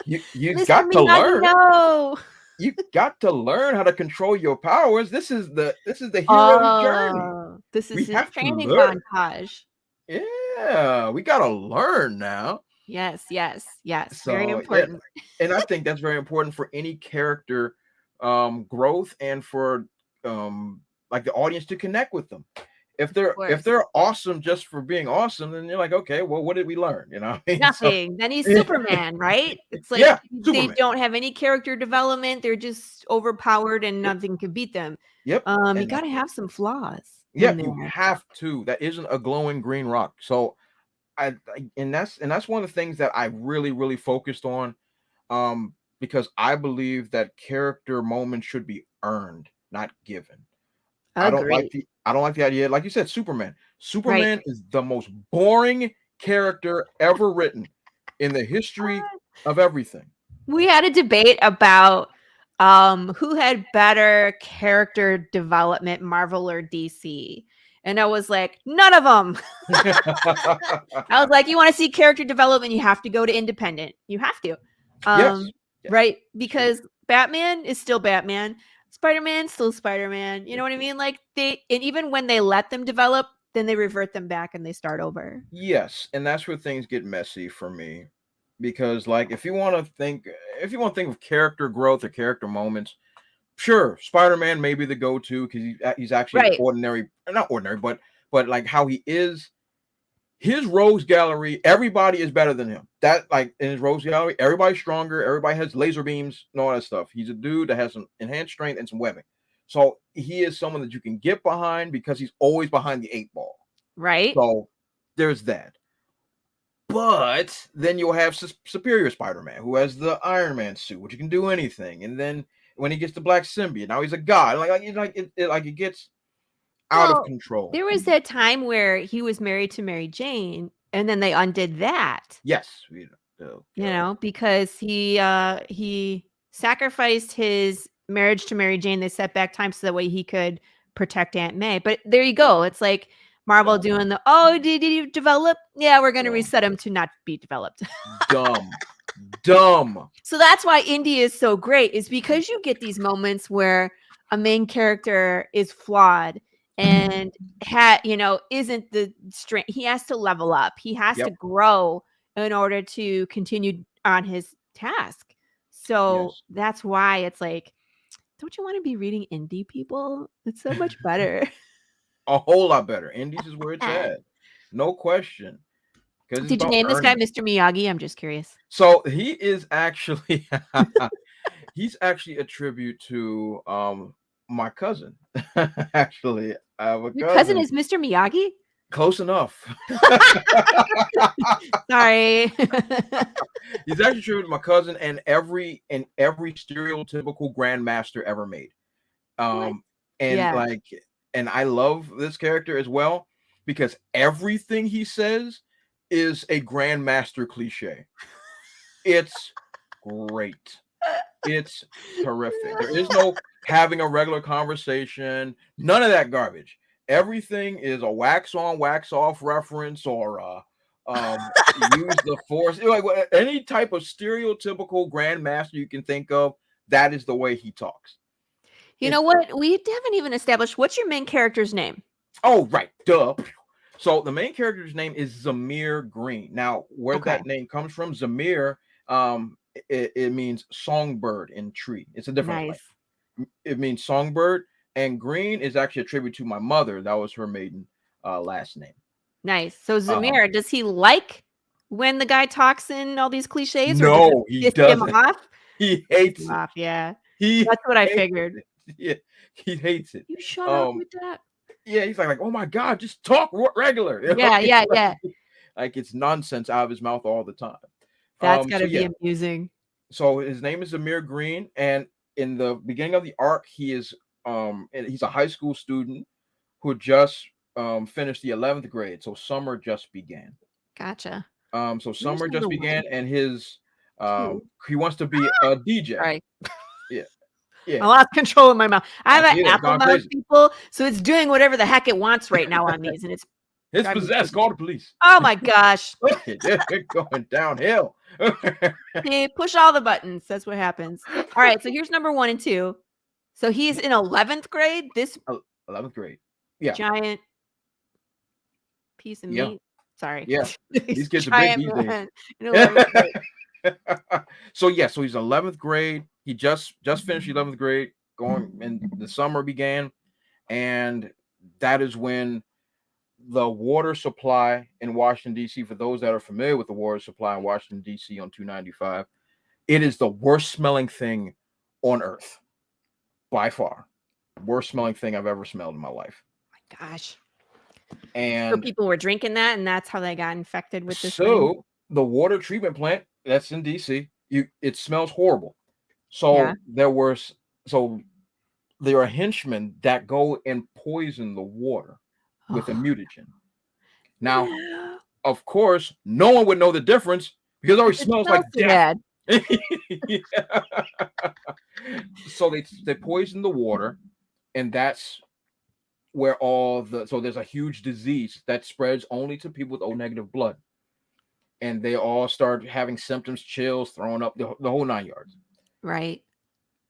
You got to learn. No. You got to learn how to control your powers. This is the hero's journey. This is his training montage. Yeah, we gotta learn now. Yes. So, very important. And I think that's very important for any character growth and for the audience to connect with them. If they're awesome just for being awesome, then you're like, okay, well, what did we learn? You know, nothing. Then he's Superman, right? It's like they don't have any character development. They're just overpowered, and nothing can beat them. Yep. You got to have some flaws. Yeah, you have to. That isn't a glowing green rock. So, that's one of the things that I really, really focused on, because I believe that character moments should be earned, not given. I don't like the idea. Like you said, Superman. Superman is the most boring character ever written in the history of everything. We had a debate about who had better character development, Marvel or DC. And I was like, none of them. I was like, you want to see character development, you have to go to independent. You have to. Yes. Right? Because Batman is still Batman. Spider-Man, still Spider-Man. You know what I mean? Like and even when they let them develop, then they revert them back and they start over. Yes, and that's where things get messy for me, because if you want to think of character growth or character moments, sure, Spider-Man may be the go-to because he's actually not ordinary, but like how he is. His rogues gallery, everybody is better than him. That in his rogues gallery, everybody's stronger. Everybody has laser beams and all that stuff. He's a dude that has some enhanced strength and some webbing. So he is someone that you can get behind because he's always behind the 8 ball. Right. So there's that. But then you'll have Superior Spider-Man, who has the Iron Man suit, which can do anything. And then when he gets the Black Symbiote, now he's a god. It gets out of control. There was that time where he was married to Mary Jane, and then they undid that. Yes, because he sacrificed his marriage to Mary Jane. They set back time so that way he could protect Aunt May. But there you go. It's like Marvel doing did you develop? Yeah, we're gonna reset him to not be developed. Dumb. So that's why indie is so great, is because you get these moments where a main character is flawed and isn't the strength. He has to level up. He has to grow in order to continue on his task. So that's why it's like, don't you want to be reading indie, people? It's so much better. A whole lot better. Indies is where it's at. No question. Did you name this guy Mr. Miyagi? I'm just curious. So he is actually he's actually a tribute to my cousin. Actually, I have a cousin. Your cousin is Mr. Miyagi? Close enough. Sorry. He's actually tribute to my cousin and every stereotypical grandmaster ever made. And I love this character as well because everything he says is a grandmaster cliche. It's great. It's terrific. There is no having a regular conversation. None of that garbage. Everything is a wax on, wax off reference or use the force, like any type of stereotypical grandmaster you can think of. That is the way he talks. You know what? We haven't even established what's your main character's name. Oh, right. Duh. So the main character's name is Zamir Green. Now, where that name comes from, Zamir, it means songbird in tree. It's a different Nice. It means songbird, and Green is actually a tribute to my mother. That was her maiden last name. Nice. So Zamir, does he like when the guy talks in all these cliches? No, he doesn't. Him off? He hates it. Yeah. That's what I figured. Yeah, he hates it. You shut up with that. Yeah, he's like, oh my God, just talk regular. Yeah. Like it's nonsense out of his mouth all the time. That's gotta be amusing. So his name is Zamir Green, and in the beginning of the arc, he is he's a high school student who just finished the 11th grade. So summer just began. Gotcha. So summer just began, and his he wants to be a DJ. Right. Yeah. I lost control of my mouth. I have an it. Apple mouse, people, so it's doing whatever the heck it wants right now on these, and it's possessed. Call the police. Oh my gosh. They're going downhill. Hey, push all the buttons. That's what happens. All right, so here's number 1 and 2. So he's in 11th grade. This 11th grade. Yeah. Giant piece of meat. Sorry. Yeah. These kids are big these days. In 11th grade. So he's 11th grade. He just finished 11th grade, going, and the summer began, and that is when the water supply in Washington, D.C., for those that are familiar with the water supply in Washington, D.C. on 295, it is the worst smelling thing on earth, by far. Worst smelling thing I've ever smelled in my life. Oh my gosh. And so people were drinking that, and that's how they got infected with this. So the water treatment plant that's in D.C., it smells horrible. So there are henchmen that go and poison the water with a mutagen. Now, of course, no one would know the difference because it always smells like death. So they poison the water, and that's where there's a huge disease that spreads only to people with O negative blood. And they all start having symptoms, chills, throwing up, the whole 9 yards. Right.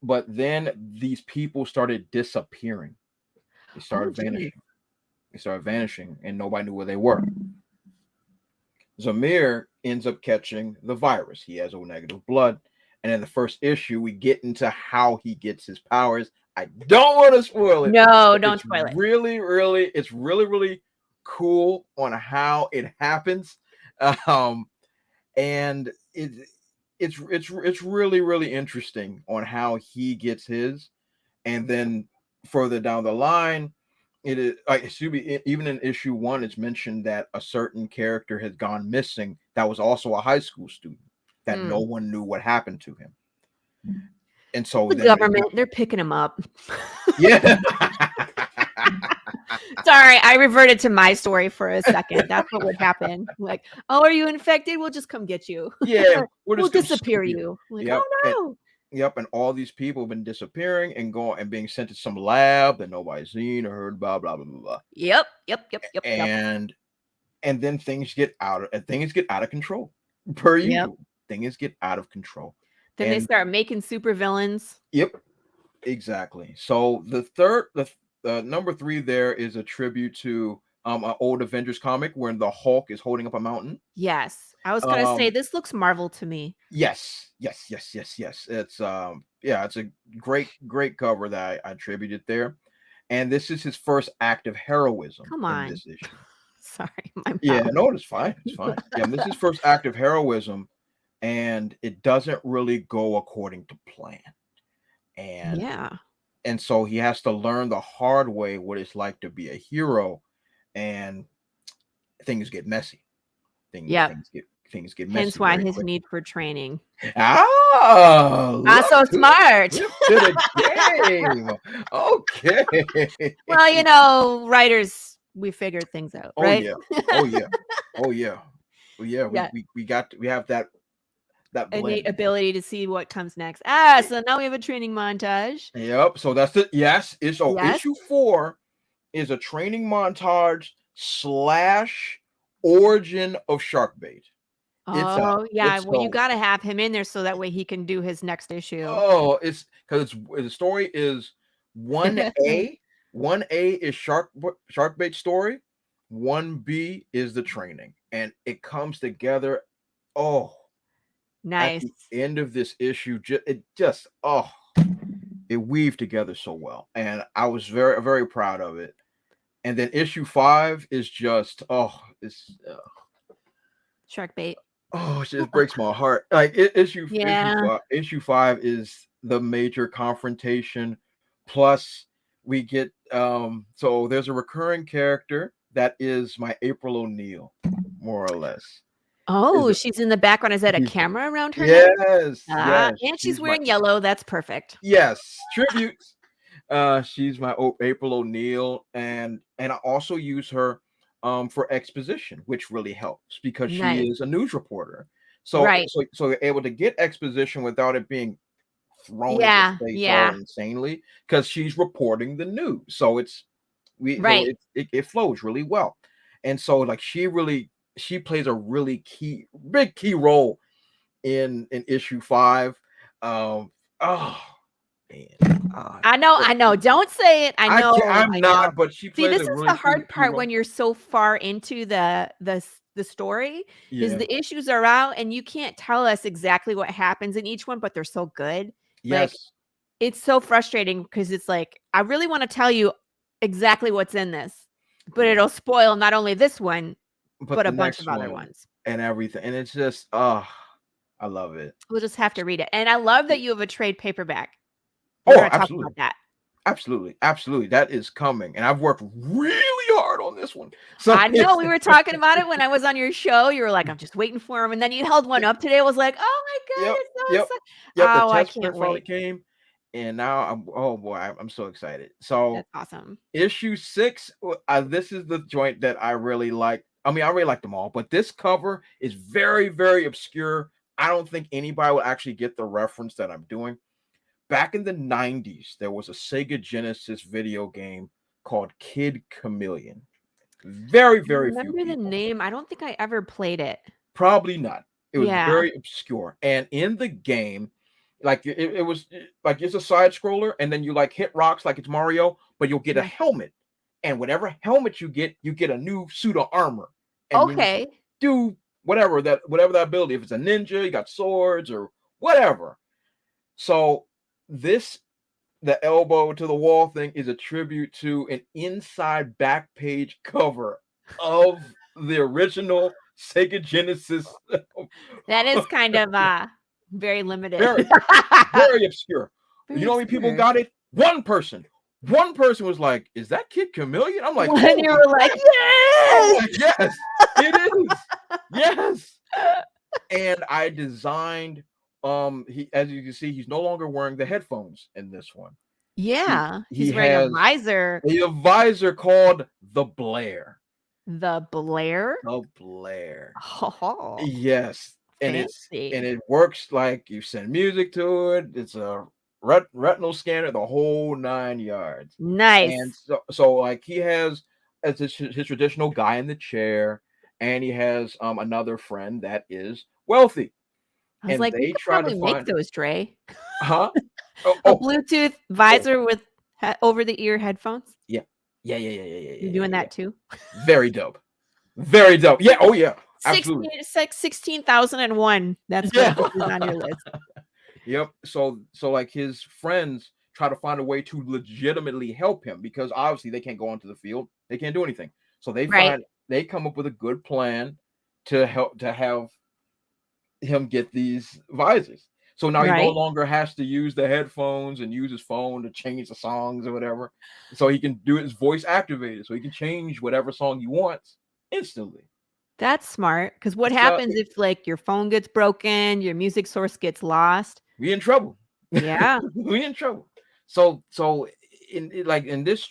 But then these people started disappearing. They started vanishing. They started vanishing, and nobody knew where they were. Zamir ends up catching the virus. He has O negative blood. And in the first issue, we get into how he gets his powers. I don't want to spoil it. No, don't spoil it. It's really cool on how it happens. And it's really interesting on how he gets his, and then further down the line, it is even in issue 1, it's mentioned that a certain character has gone missing that was also a high school student that no one knew what happened to him, and so the government they're picking him up. Yeah. Sorry, I reverted to my story for a second. That's what would happen. Like, oh, are you infected? We'll just come get you. Yeah, we'll disappear you. Like, oh no. And all these people have been disappearing and going and being sent to some lab that nobody's seen or heard about, blah blah blah. Yep. And then things get out of control. Per usual, things get out of control. Then they start making super villains. Yep, exactly. So the number 3 there is a tribute to an old Avengers comic where the Hulk is holding up a mountain. Yes, I was gonna say this looks Marvel to me. Yes. It's it's a great cover that I attributed there, and this is his first act of heroism. Come on, in this issue. Sorry, my mouth. Yeah, no, it's fine. Yeah, this is his first act of heroism, and it doesn't really go according to plan. And so he has to learn the hard way what it's like to be a hero, and things get messy. Things get messy. Hence why his need for training. Not so smart. To the game. Okay. Well, writers, we figured things out, right? Oh yeah. We have that innate ability to see what comes next. So now we have a training montage. Yep. So that's it. Yes. Issue 4 is a training montage / origin of Sharkbait. Oh, yeah. It's Well, you so got to have him in there so that way he can do his next issue. oh, it's because the story is 1A. 1A is Sharkbait story. 1B is the training, and it comes together. Oh, at Nice. the end of this issue, it weaved together so well, and I was very, very proud of it. And then issue 5 is just Shark bait. it just breaks my heart. Like issue 5 is the major confrontation. Plus, we get so there's a recurring character that is my April O'Neil, more or less. Oh, she's in the background. Is that a camera around her neck? Yes, yes. And she's wearing yellow. That's perfect. Yes, tributes. She's my April O'Neil, and I also use her for exposition, which really helps because she is a news reporter. So so you're able to get exposition without it being thrown in your face all insanely, because she's reporting the news. So it flows really well. And so like she plays a really big key role in issue 5. Man. I know. Don't say it. I know. I'm not, but she plays. See, this is the hard part when you're so far into the story, is the issues are out and you can't tell us exactly what happens in each one, but they're so good. Yes. Like, it's so frustrating because it's like, I really want to tell you exactly what's in this, but it'll spoil not only this one, but a bunch of other ones. And everything. And it's just, I love it. We'll just have to read it. And I love that you have a trade paperback. Absolutely. Talk about that. Absolutely. That is coming. And I've worked really hard on this one. So I know we were talking about it when I was on your show. You were like, I'm just waiting for him. And then you held one up today. I was like, oh my God. The test print finally came. And now I'm so excited. So that's awesome. Issue 6, this is the joint that I really like. I mean, I really like them all, but this cover is very, very obscure. I don't think anybody will actually get the reference that I'm doing. Back in the 90s, there was a Sega Genesis video game called Kid Chameleon. Very, very few people. Remember the name? I don't think I ever played it. Probably not. It was very obscure. And in the game, like it was like it's a side scroller, and then you like hit rocks like it's Mario, but you'll get a helmet. And whatever helmet you get a new suit of armor. And you do whatever that ability. If it's a ninja, you got swords or whatever. So the elbow to the wall thing is a tribute to an inside back page cover of the original Sega Genesis. That is kind of very limited. Very obscure. You know how many people got it? One person. One person was like, "Is that Kid Chameleon?" I'm like, and you were like, "Yes, like, yes, it is, yes." And I designed. As you can see, he's no longer wearing the headphones in this one. Yeah, he's wearing a visor. A visor called the Blair. The Blair. The Blair. Oh, yes, and fancy. it works like you send music to it. It's a retinal scanner, the whole 9 yards. Nice. And so like he has as his traditional guy in the chair, and he has another friend that is wealthy. I was like, they try to make those, Dre. Huh? A Bluetooth visor with over-the-ear headphones. Yeah. You're doing that too. Very dope. Very dope. Yeah. Oh yeah. Absolutely. It's like 16,001. That's what is on your list. Yep. So like his friends try to find a way to legitimately help him, because obviously they can't go onto the field. They can't do anything. So they come up with a good plan to have him get these visors. So now he no longer has to use the headphones and use his phone to change the songs or whatever. So he can do his voice activated, so he can change whatever song he wants instantly. That's smart, because what happens if like your phone gets broken, your music source gets lost? We in trouble. Yeah, we in trouble. So this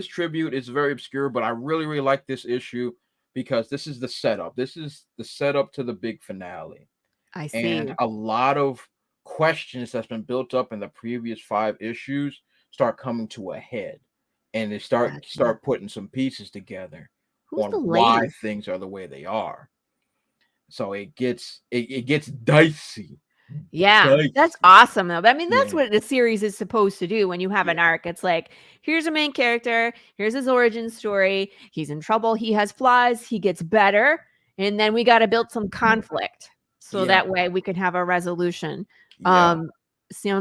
tribute is very obscure, but I really, really like this issue because this is the setup. This is the setup to the big finale. I see. And a lot of questions that's been built up in the previous 5 issues start coming to a head, and they start putting some pieces together. Who's on the why lady? things are the way they are. So it gets dicey. Yeah, that's Dicey. awesome though. I mean, that's Yeah. what the series is supposed to do when you have an arc. It's like, here's a main character, here's his origin story. He's in trouble, he has flaws, he gets better, and then we got to build some conflict so that way we can have a resolution. Yeah.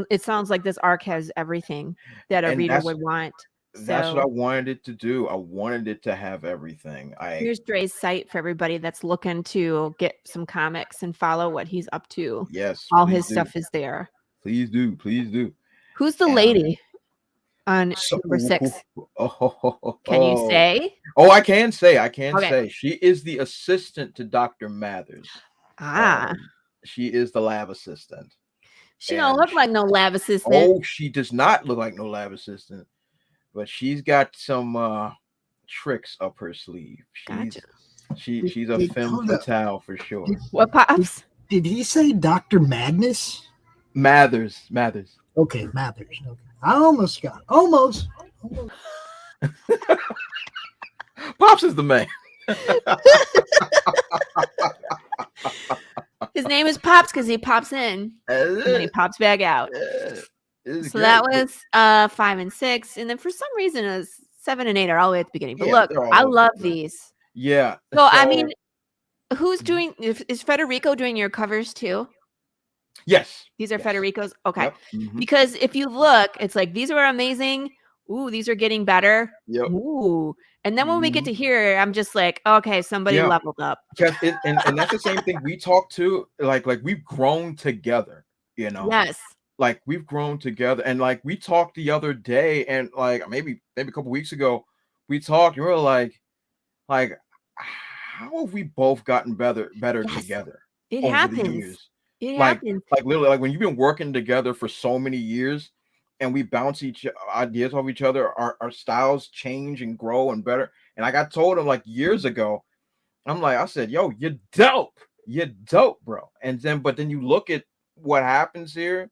It sounds like this arc has everything that a And reader would want. that's what I So wanted it to do. I wanted it to have everything. here's Dre's site for everybody that's looking to get some comics and follow what he's up to. Yes, All please his do. stuff is there. Please do. Please do. Who's the lady on number 6? Can you say? Oh, I can say. I can Okay. say. She is the assistant to Dr. Mathers. She is the lab assistant. She don't look like no lab assistant. Oh, she does not look like no lab assistant, but she's got some tricks up her sleeve. She's a femme fatale for sure. What pops? Did he say Dr. Madness? Mathers. Okay, Mathers. Okay. I almost got it. Almost. Pops is the man. His name is Pops because he pops in and then he pops back out. So that was 5 and 6, and then for some reason it was 7 and 8 are all the way at the beginning. But look, I love these. Yeah. So I mean, who's doing? Is Federico doing your covers too? Yes. These are Federico's. Okay. Yep. Mm-hmm. Because if you look, it's like these are amazing. Ooh, these are getting better. Yep. Ooh. And then when we get to here, I'm just like, okay, somebody leveled up. And that's the same thing we talked to. Like we've grown together, you know. Yes. Like we've grown together, and like we talked the other day, and like maybe a couple weeks ago, we talked. And we were like, how have we both gotten better together? It over happens. The years? It happens. Like literally, like when you've been working together for so many years, and we bounce ideas off each other, our styles change and grow and better. And like I told him like years ago, I said, yo, you're dope, bro. But then you look at what happens here,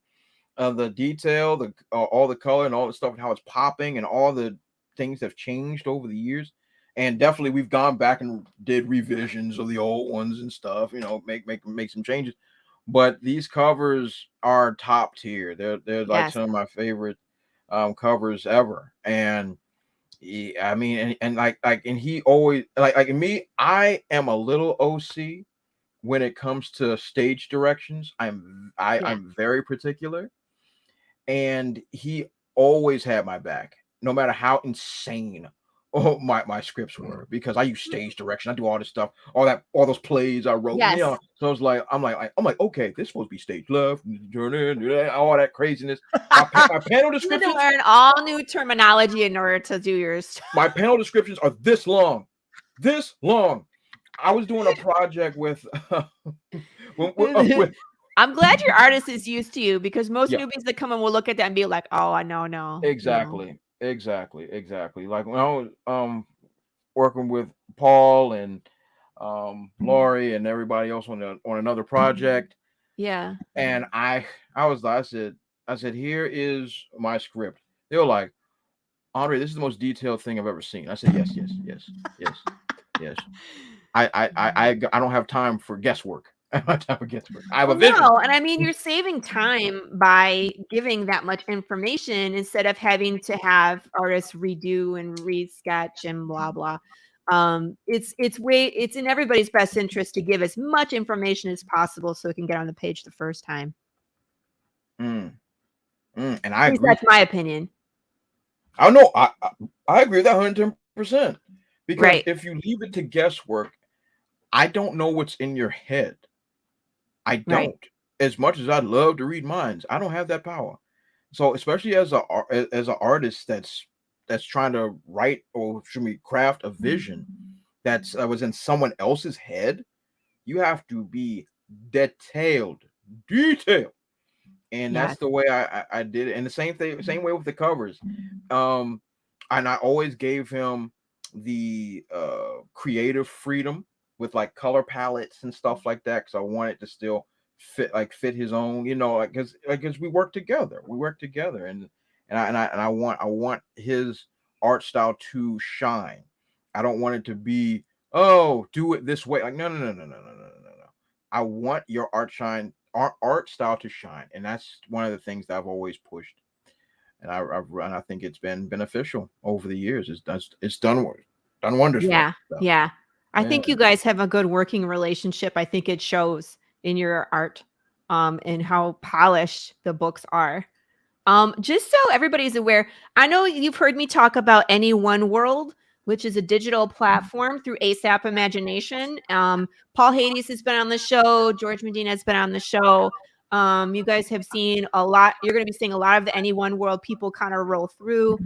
the detail, all the color and all the stuff and how it's popping and all the things have changed over the years. And definitely we've gone back and did revisions of the old ones and stuff, you know, make some changes. But these covers are top tier. They're like some of my favorite covers ever. And he always like me, I am a little OC when it comes to stage directions. I'm very particular. And he always had my back, no matter how insane my scripts were, because I use stage direction. I do all this stuff, all those plays I wrote. Yes. You know, so it's like I'm like, okay, this is supposed to be stage left, turn in, all that craziness. My panel descriptions. You had to learn all new terminology in order to do yours. My panel descriptions are this long. I was doing a project with. I'm glad your artist is used to you, because most newbies that come in will look at that and be like, oh, I know. Exactly. Like when I was working with Paul and Laurie and everybody else on another project. Yeah. And I said, here is my script. They were like, Andre, this is the most detailed thing I've ever seen. I said, yes. I don't have time for guesswork. I have a vision. No, and I mean, you're saving time by giving that much information instead of having to have artists redo and resketch and blah blah. It's in everybody's best interest to give as much information as possible so it can get on the page the first time. And I agree. That's my opinion. I know. I agree with that 110%. Because if you leave it to guesswork, I don't know what's in your head. I don't. Right. As much as I'd love to read minds, I don't have that power. So especially as an artist that's trying to write or craft a vision that was in someone else's head, you have to be detailed. And that's the way I did it. And the same way with the covers. And I always gave him the creative freedom with like color palettes and stuff like that, because I want it to still fit his own, you know, because we work together, and I want his art style to shine. I don't want it to be oh, do it this way. Like, no. I want your art style to shine, and that's one of the things that I've always pushed. And I think it's been beneficial over the years. It's done wonders. Yeah, for me, so. yeah. I think Yeah. you guys have a good working relationship. I think it shows in your art, and how polished the books are. Just so everybody's aware, I know you've heard me talk about Any One World, which is a digital platform through ASAP Imagination. Paul Hades has been on the show. George Medina has been on the show. You guys have seen a lot. You're going to be seeing a lot of the Any One World people kind of roll through.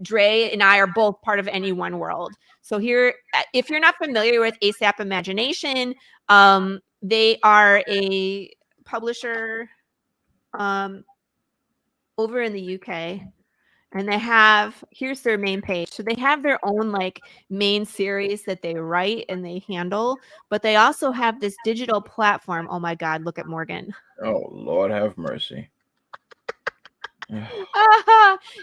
Dre and I are both part of Any One World. So here, if you're not familiar with ASAP Imagination, they are a publisher over in the UK, and they have, here's their main page. So they have their own like main series that they write and they handle, but they also have this digital platform. Oh my God, look at Morgan. Oh, Lord have mercy.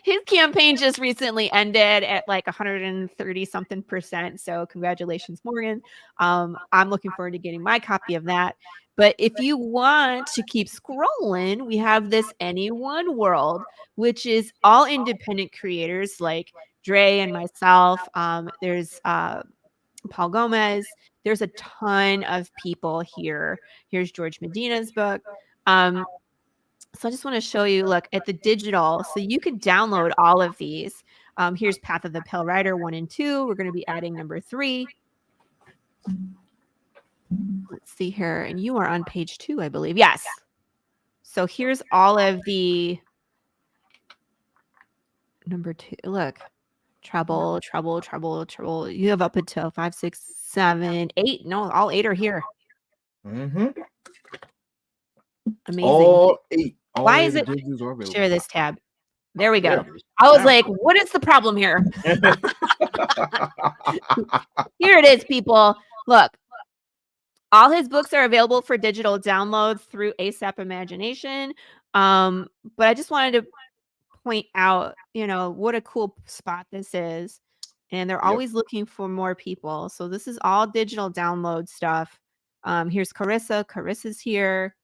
His campaign just recently ended at like 130 something %. So congratulations, Morgan. I'm looking forward to getting my copy of that. But if you want to keep scrolling, we have this Any One World, which is all independent creators like Dre and myself. There's Paul Gomez. There's a ton of people here. Here's George Medina's book. So I just want to show you, look at the digital. So you can download all of these. Here's Path of the Pale Rider 1 and 2. We're going to be adding number 3. Let's see here. And you are on page 2, I believe. Yes. So here's all of the number 2. Look. Treble. You have up until 5, 6, 7, 8. No, all 8 are here. Mm-hmm. Amazing. All 8. Why is it? Share this tab. There we go. I was like, what is the problem here? Here it is, people. Look, all his books are available for digital download through ASAP Imagination. But I just wanted to point out, what a cool spot this is. And they're always looking for more people. So this is all digital download stuff. Here's Carissa. Carissa's here.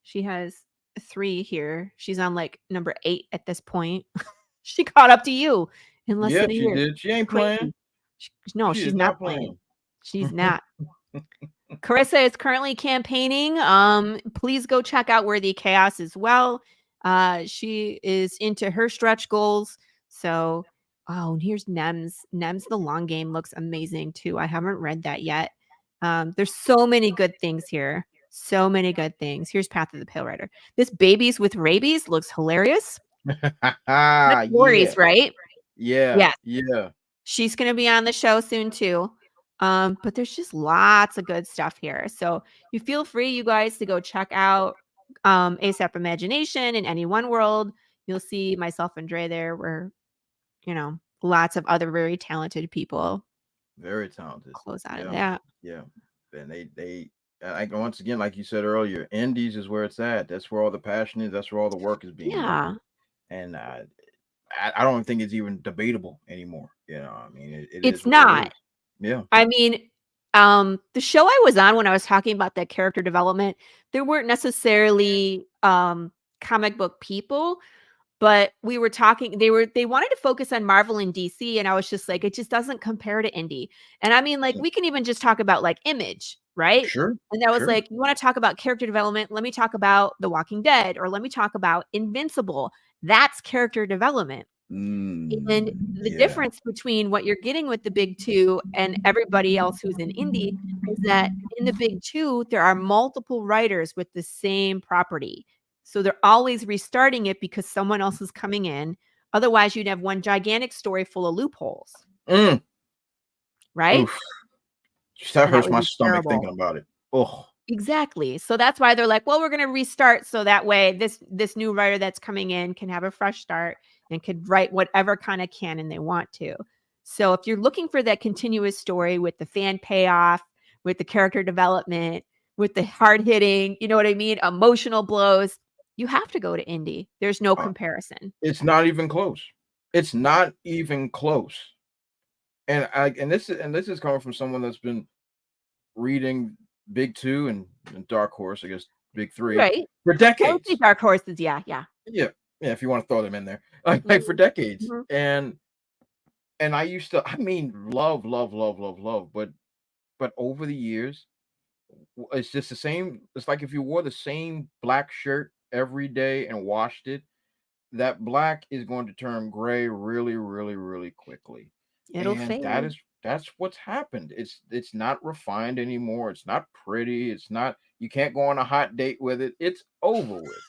She has 3 here. She's on like number 8 at this point. She caught up to you in less than a year. She did. She ain't playing. She's not playing. She's not. Carissa is currently campaigning. Please go check out Worthy Chaos as well. She is into her stretch goals. So, and here's Nems. Nems the Long Game looks amazing too. I haven't read that yet. There's so many good things here. So many good things. Here's Path of the Pale Rider. This Babies with Rabies looks hilarious. That's Laurie's, right? Yeah. She's going to be on the show soon too. But there's just lots of good stuff here. So you feel free, you guys, to go check out ASAP Imagination and Any One World. You'll see myself and Dre there. We're, lots of other very talented people. Very talented. Close out of that. Yeah. And they once again, like you said earlier, indies is where it's at. That's where all the passion is. That's where all the work is being done. And I don't think it's even debatable anymore. I mean, it's not. Yeah. I mean, the show I was on when I was talking about that character development, there weren't necessarily comic book people, but we were talking, they wanted to focus on Marvel and DC, and I was just like, it just doesn't compare to indie. And I mean, like, we can even just talk about like Image, right? Sure. And that was like, you want to talk about character development? Let me talk about The Walking Dead, or let me talk about Invincible. That's character development. And the difference between what you're getting with the big 2 and everybody else who's in indie is that in the big 2, there are multiple writers with the same property. So they're always restarting it because someone else is coming in. Otherwise, you'd have one gigantic story full of loopholes. Right? Oof. That hurts my stomach thinking about it. Oh. Exactly. So that's why they're like, well, we're going to restart so that way this new writer that's coming in can have a fresh start and could write whatever kind of canon they want to. So if you're looking for that continuous story with the fan payoff, with the character development, with the hard hitting, you know what I mean? Emotional blows, you have to go to indie. There's no comparison. It's not even close. It's not even close. and this is coming from someone that's been reading Big Two and Dark Horse, I guess Big Three, Right. for I would decades. say Dark Horses. Yeah. Yeah, if you want to throw them in there, like for decades, Mhm. and I used to, I mean, love, but over the years, it's just the same. It's like if you wore the same black shirt every day and washed it, that black is going to turn gray really, really, really quickly. It'll And fade. that's what's happened. It's not refined anymore. It's not pretty. It's not, you can't go on a hot date with it. It's over with.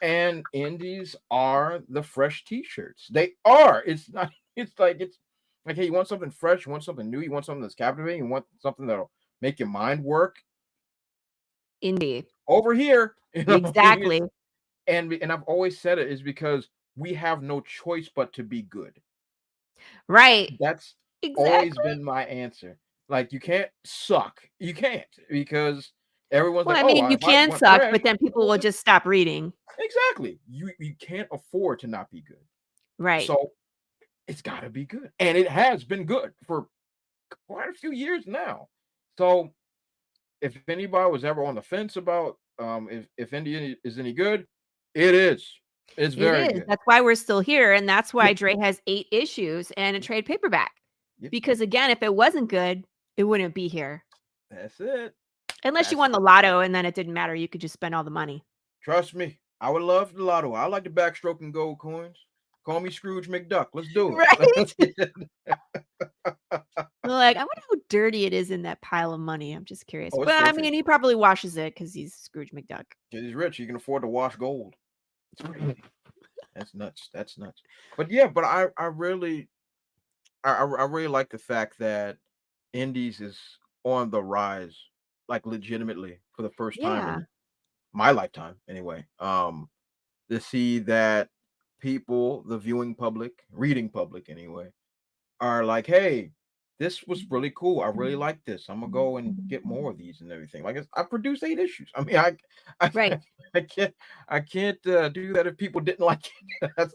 And indies are the fresh t-shirts. They are. It's not, it's like hey, you want something fresh, you want something new, you want something that's captivating, you want something that'll make your mind work. Indie. Over here. Exactly. And I've always said it is because we have no choice but to be good. Right. That's always been my answer. Like, you can't suck. You can't, because everyone's Well, like, I mean, you if I can want suck, trash, but then people will just stop reading. exactly. You can't afford to not be good. Right. So it's got to be good, and it has been good for quite a few years now. So if anybody was ever on the fence about if India is any good, it is. It's very good. That's why we're still here, and that's why Dre has 8 issues and a trade paperback. Because again, if it wasn't good, it wouldn't be here. That's it. Unless you won the lotto and then it didn't matter. You could just spend all the money. Trust me, I would love the lotto. I like the backstroke and gold coins. Call me Scrooge McDuck. Let's do it. Right? Like, I wonder how dirty it is in that pile of money. I'm just curious. Oh, But I filthy. mean, he probably washes it because he's Scrooge McDuck. He's rich. He can afford to wash gold. It's crazy. That's nuts. That's nuts. But yeah, but I really like the fact that indies is on the rise, like legitimately for the first time in my lifetime, anyway. To see that people, the viewing public, reading public anyway, are like, hey, this was really cool. I really like this. I'm gonna go and get more of these and everything. Like, I produced 8 issues. I mean, Right. I can't do that if people didn't like it.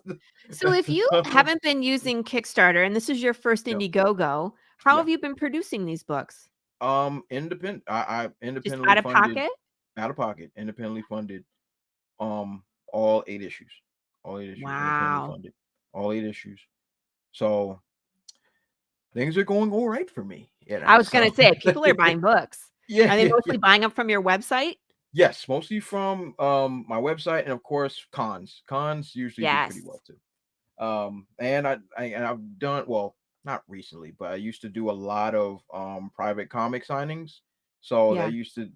So if you haven't been using Kickstarter and this is your first Indiegogo, how have you been producing these books? Independent. I independently Just out of funded, pocket? out of pocket, independently funded. All 8 issues. All 8 issues. Independently Wow. funded. All 8 issues. So things are going all right for me. You know, I was gonna say people are buying books. Yeah. Are they mostly buying them from your website? Yes, mostly from my website, and of course cons. Cons usually do pretty well too. And I've done, well, not recently, but I used to do a lot of private comic signings. So I used to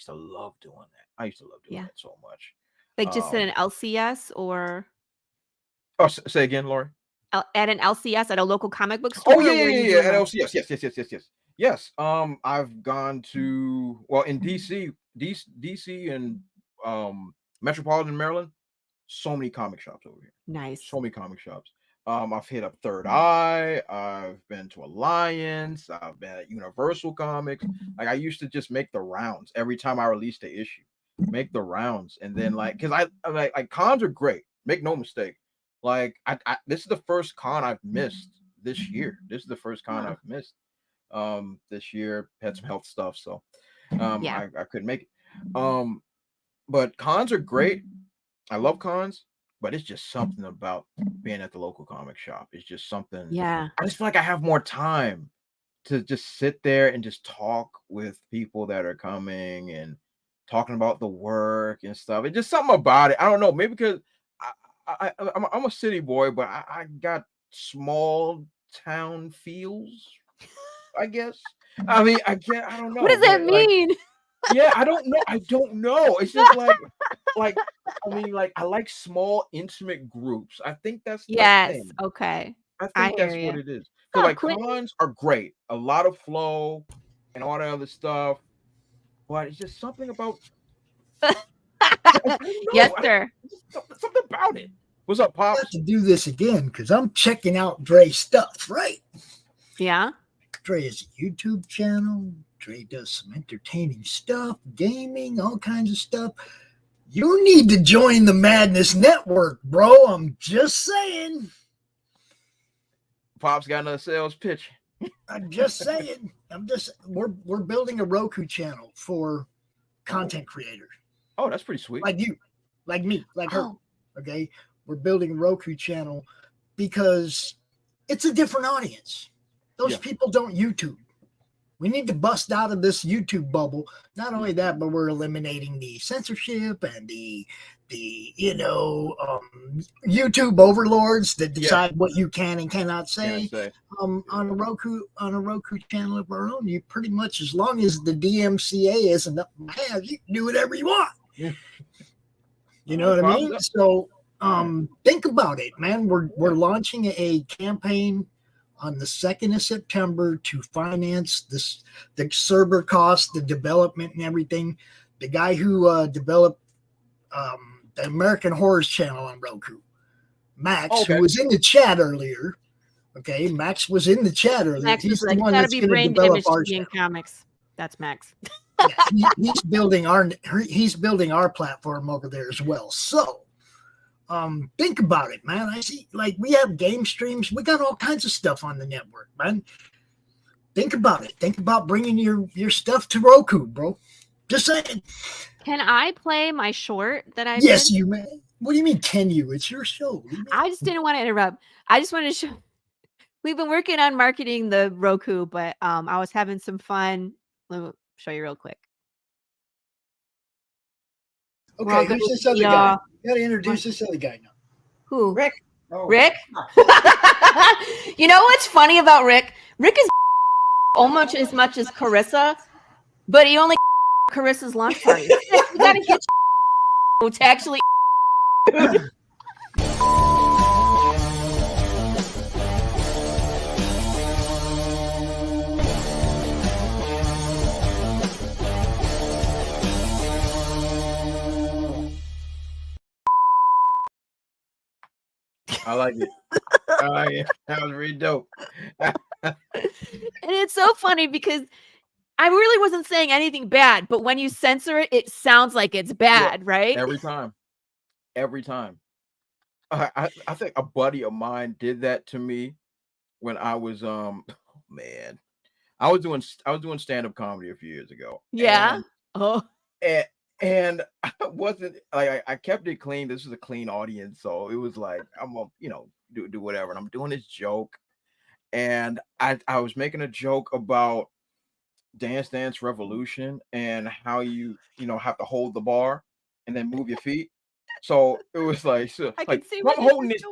love doing that. I used to love doing that so much. Like just at an LCS or Say again, Laurie. at an LCS at a local comic book store? Oh yeah. At LCS. Yes. I've gone to, well, in DC and Metropolitan Maryland, so many comic shops over here. Nice. So many comic shops. I've hit up Third Eye. I've been to Alliance. I've been at Universal Comics. Like, I used to just make the rounds every time I released an issue. Make the rounds, and then because I like cons are great. Make no mistake. Like, I this is the first con I've missed this year. This is the first con I've missed. This year had some health stuff, so I couldn't make it. But cons are great. I love cons, but it's just something about being at the local comic shop. It's just something. Yeah. I just feel like I have more time to just sit there and just talk with people that are coming and talking about the work and stuff. It's just something about it. I don't know. Maybe because I'm a city boy, but I got small town feels, I guess. I mean, I don't know. What does that mean? Yeah, I don't know. It's just like I mean, like, I like small, intimate groups. I think that's the thing. Okay. I think that's what it is. So like, cons are great, a lot of flow and all that other stuff, but it's just something about Yes, sir. Something about it. What's up, Pops? I have to do this again because I'm checking out Dre's stuff, right? Yeah. Dre has a YouTube channel. Dre does some entertaining stuff, gaming, all kinds of stuff. You need to join the Madness Network, bro. I'm just saying. Pops got another sales pitch. I'm just saying. We're building a Roku channel for content creators. Oh, that's pretty sweet. Like you, like me, like her. Oh. Okay. We're building a Roku channel because it's a different audience. Those people don't YouTube. We need to bust out of this YouTube bubble. Not only that, but we're eliminating the censorship and the YouTube overlords that decide what you can and cannot say. On a Roku channel of our own, you pretty much, as long as the DMCA isn't up my ass, you can do whatever you want. You know what I mean? So think about it, man. We're launching a campaign on the 2nd of September to finance the server costs, the development and everything. The guy who developed the American Horrors channel on Roku, Max, who was in the chat earlier. Okay, Max was in the chat earlier. Max He's is like, the one gotta that's be going to brain develop damaged our to be in channel. comics. That's Max. Yeah, he's building our platform over there as well. So think about it, man. I see, like, we have game streams. We got all kinds of stuff on the network, man. Think about it. Think about bringing your stuff to Roku, bro. Just saying. Can I play my short that I Yes, did? you may. What do you mean, can you? It's your show. What do you mean? I just didn't want to interrupt. I just wanted to show. We've been working on marketing the Roku, but I was having some fun. Let me show you real quick. Okay, who's this other guy? You got to introduce this other guy now. Who? Rick. Oh. Rick? You know what's funny about Rick? Rick is almost as much as Carissa, but he only Carissa's launch party. You gotta get to actually. I like it. That was really dope. And it's so funny because I really wasn't saying anything bad, but when you censor it, it sounds like it's bad, right? Every time. I think a buddy of mine did that to me when I was man. I was doing stand-up comedy a few years ago. Yeah. And I wasn't like I kept it clean. This was a clean audience, so it was like I'm gonna, do whatever. And I'm doing this joke, and I was making a joke about Dance Dance Revolution and how you have to hold the bar and then move your feet. So it was like, I'm holding this,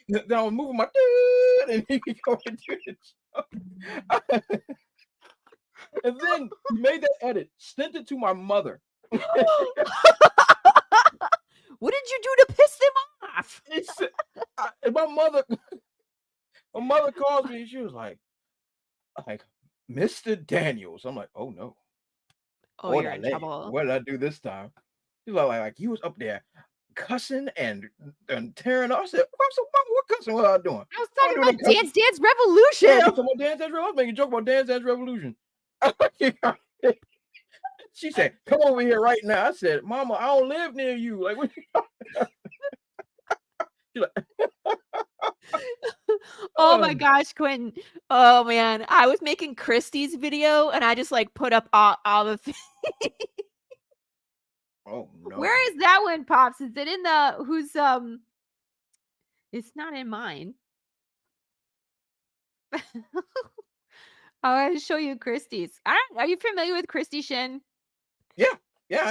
then I was moving my, and he could go and do this. And then he made that edit, sent it to my mother. What did you do to piss them off? And my mother calls me. She was like, Mr. Daniels. I'm like, oh no. Oh, you're in trouble. What did I do this time? She's like you was up there cussing and tearing up. I said, what cussing was I doing? I was talking about Dance Dance Revolution. Yeah, I was talking about Dance Dance Revolution. I was making a joke about Dance Dance Revolution. She said, come over here right now. I said, Mama, I don't live near you. Like, what you She's like, oh my gosh, Quentin. Oh man. I was making Christie's video and I just put up all the things. Oh no. Where is that one, Pops? Is it in the it's not in mine. I want to show you Christie's. Are you familiar with Christie Shinn? Yeah.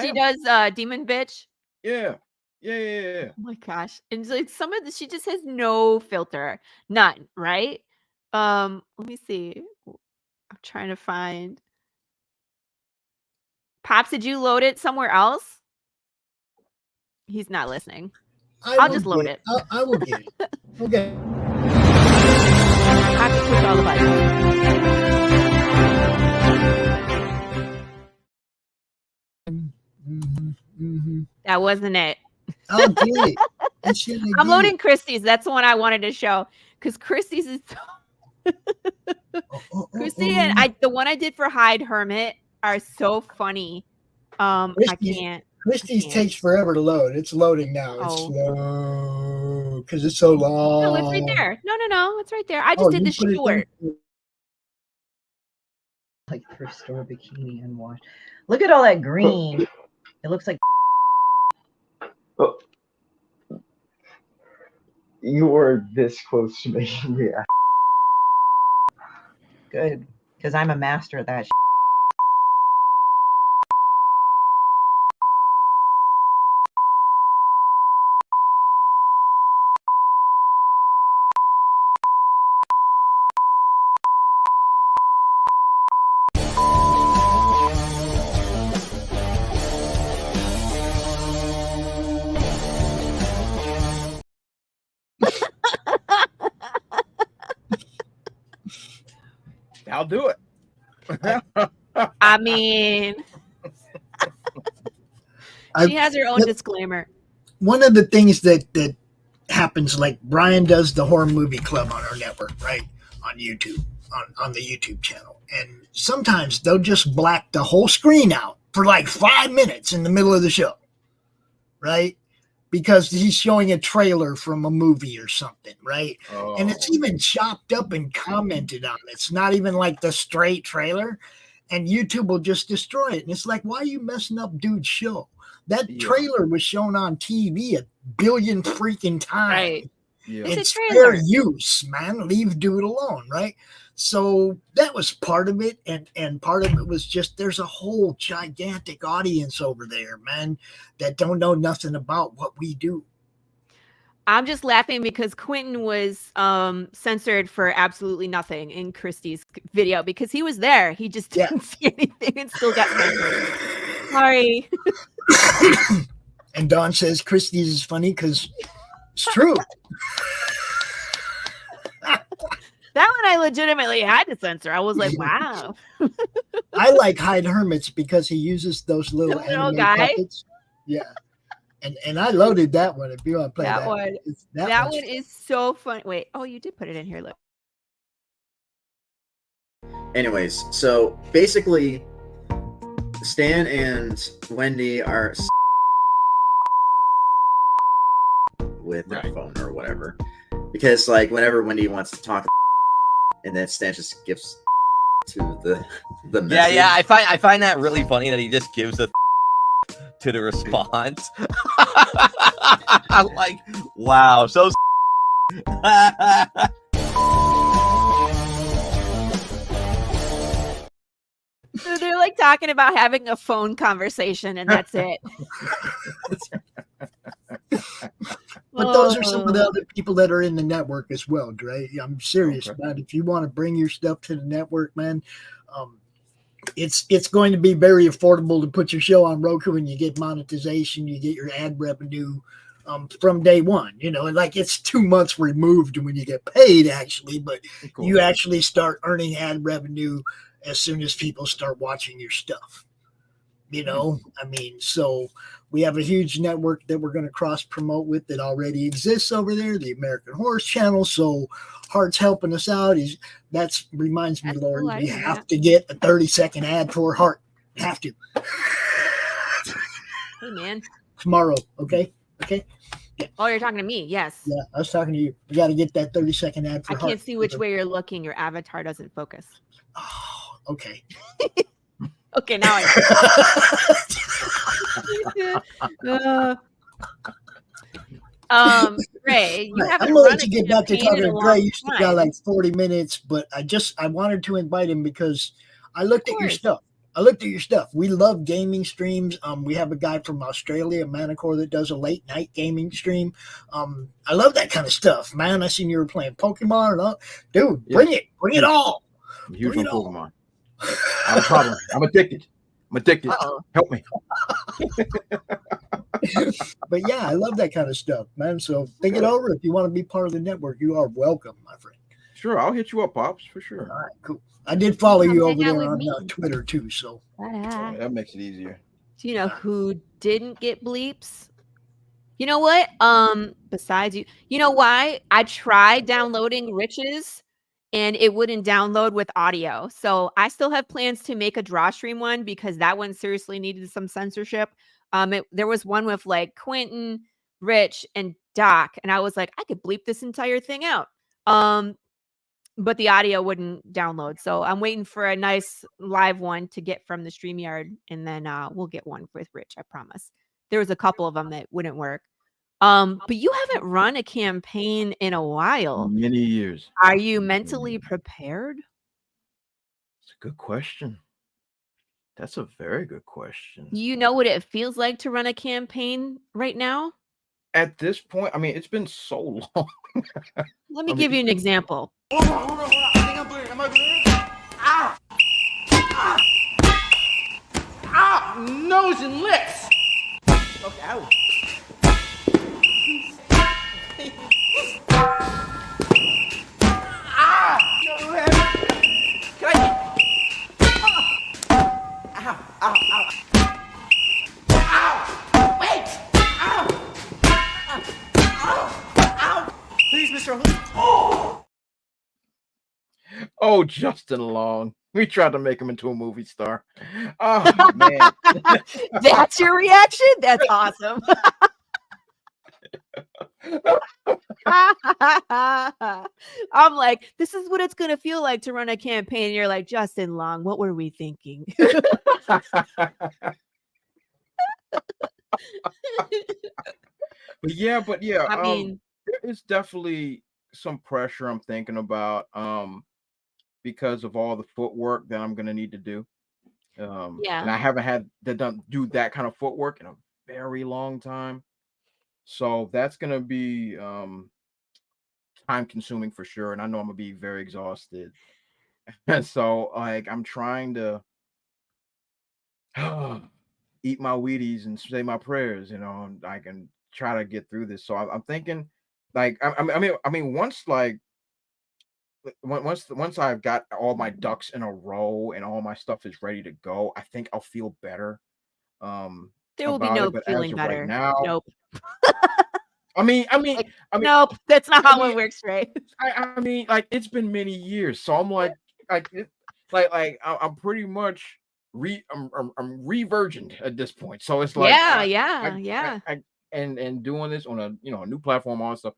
She does Demon Bitch. Yeah. Oh my gosh. And some of she just has no filter. None, right? Let me see. I'm trying to find. Pops, did you load it somewhere else? He's not listening. I'll just load it. I will get it. Okay. I have to push all the buttons. That wasn't it. I'll get it. I'm loading Christie's. That's the one I wanted to show because Christie's is Christie and the one I did for Hyde Hermit are so funny. I can't. Christie's takes forever to load. It's loading now. It's Oh. slow. because it's so long. No, it's right there. No, it's right there. I just did you the put it short. there? Like thrift store bikini and wash. Look at all that green. It looks like Oh, you were this close to making me. good because I'm a master of that. I'll do it. I mean, she has her own disclaimer. One of the things that happens, like Brian does the horror movie club on our network, right? On YouTube, on the YouTube channel. And sometimes they'll just black the whole screen out for like 5 minutes in the middle of the show, right? Because he's showing a trailer from a movie or something, right? Oh. And it's even chopped up and commented on. It's not even like the straight trailer. And YouTube will just destroy it. And it's like, why are you messing up dude's show? That trailer was shown on TV a billion freaking times. Right. Yeah. It's fair use, man. Leave dude alone, right? So that was part of it. And part of it was just there's a whole gigantic audience over there, man, that don't know nothing about what we do. I'm just laughing because Quentin was censored for absolutely nothing in Christie's video because he was there. He just didn't see anything and still got censored. Sorry. And Dawn says Christie's is funny because it's true. That one I legitimately had to censor. I was like, wow. I like Hyde Hermits because he uses those little anime puppets. Yeah. And I loaded that one if you want to play that one. That one is so fun. Wait, oh, you did put it in here. Look. Anyways, so basically, Stan and Wendy are with their phone or whatever, because like whenever Wendy wants to talk, and then Stan just gives to the message. Yeah. I find that really funny that he just gives a to the response. I'm like, wow, so. So they're like talking about having a phone conversation, and that's it. But those are some of the other people that are in the network as well, Dre. I'm serious, man. If you want to bring your stuff to the network, man, it's going to be very affordable to put your show on Roku, and you get monetization, you get your ad revenue from day one. You know, and like it's 2 months removed when you get paid, actually, but you actually start earning ad revenue as soon as people start watching your stuff. You know, I mean, so we have a huge network that we're going to cross promote with that already exists over there, the American Horse Channel. So Hart's helping us out. That reminds me, Laurie, we have to get a 30-second ad for Hart. Have to. Hey, man. Tomorrow, okay? Okay? Yeah. Oh, you're talking to me? Yes. Yeah, I was talking to you. We got to get that 30-second ad for I Hart. can't see which way you're looking. Your avatar doesn't focus. Oh, okay. Okay, now I Ray, you haven't I'm going to let you get back to talking to Ray. You still got like 40 minutes, but I wanted to invite him because I looked at your stuff. We love gaming streams. We have a guy from Australia, MANTICORE, that does a late night gaming stream. I love that kind of stuff, man. I seen you were playing Pokemon and all. Dude, bring it all. I'm huge on Pokemon. Not a problem. I'm addicted. Uh-oh. Help me. But yeah, I love that kind of stuff, man. So think it over. If you want to be part of the network, you are welcome, my friend. Sure, I'll hit you up, Pops, for sure. All right, cool. I did follow you over there on Twitter too, so that makes it easier. Do you know who didn't get bleeps? You know what? Besides you know why? I tried downloading Rich's and it wouldn't download with audio. So I still have plans to make a Drawstream one because that one seriously needed some censorship. There was one with like Quentin, Rich, and doc, and I was like, I could bleep this entire thing out. But the audio wouldn't download. So I'm waiting for a nice live one to get from the StreamYard, and then we'll get one with Rich, I promise. There was a couple of them that wouldn't work. But you haven't run a campaign in a while. Many years. Are you mentally prepared? It's a good question. That's a very good question. You know what it feels like to run a campaign right now? At this point, I mean, it's been so long. Let me give you an example. Hold on. I think I'm bleeding. Am I bleeding? Ow! Ow! Nose and lips! Okay, ow. Can I... Ow! Ow! Wait! Ow! Please, Mr. Hood. Oh, Justin Long. We tried to make him into a movie star. Oh, man. That's your reaction? That's awesome. I'm like, this is what it's going to feel like to run a campaign. And you're like, Justin Long, what were we thinking? But yeah, I mean, there is definitely some pressure I'm thinking about because of all the footwork that I'm gonna need to do. And I haven't had do that kind of footwork in a very long time. So that's gonna be time consuming for sure. And I know I'm gonna be very exhausted. And so like I'm trying to eat my Wheaties and say my prayers, and I can try to get through this. So I'm thinking, like, I mean, once I've got all my ducks in a row and all my stuff is ready to go, I think I'll feel better. There will be no feeling better. Right now, nope. I mean, nope. That's not how it works, right? I mean, like, it's been many years, so I'm like I'm pretty much I'm re-virgined at this point. So it's like and doing this on a new platform, all that stuff,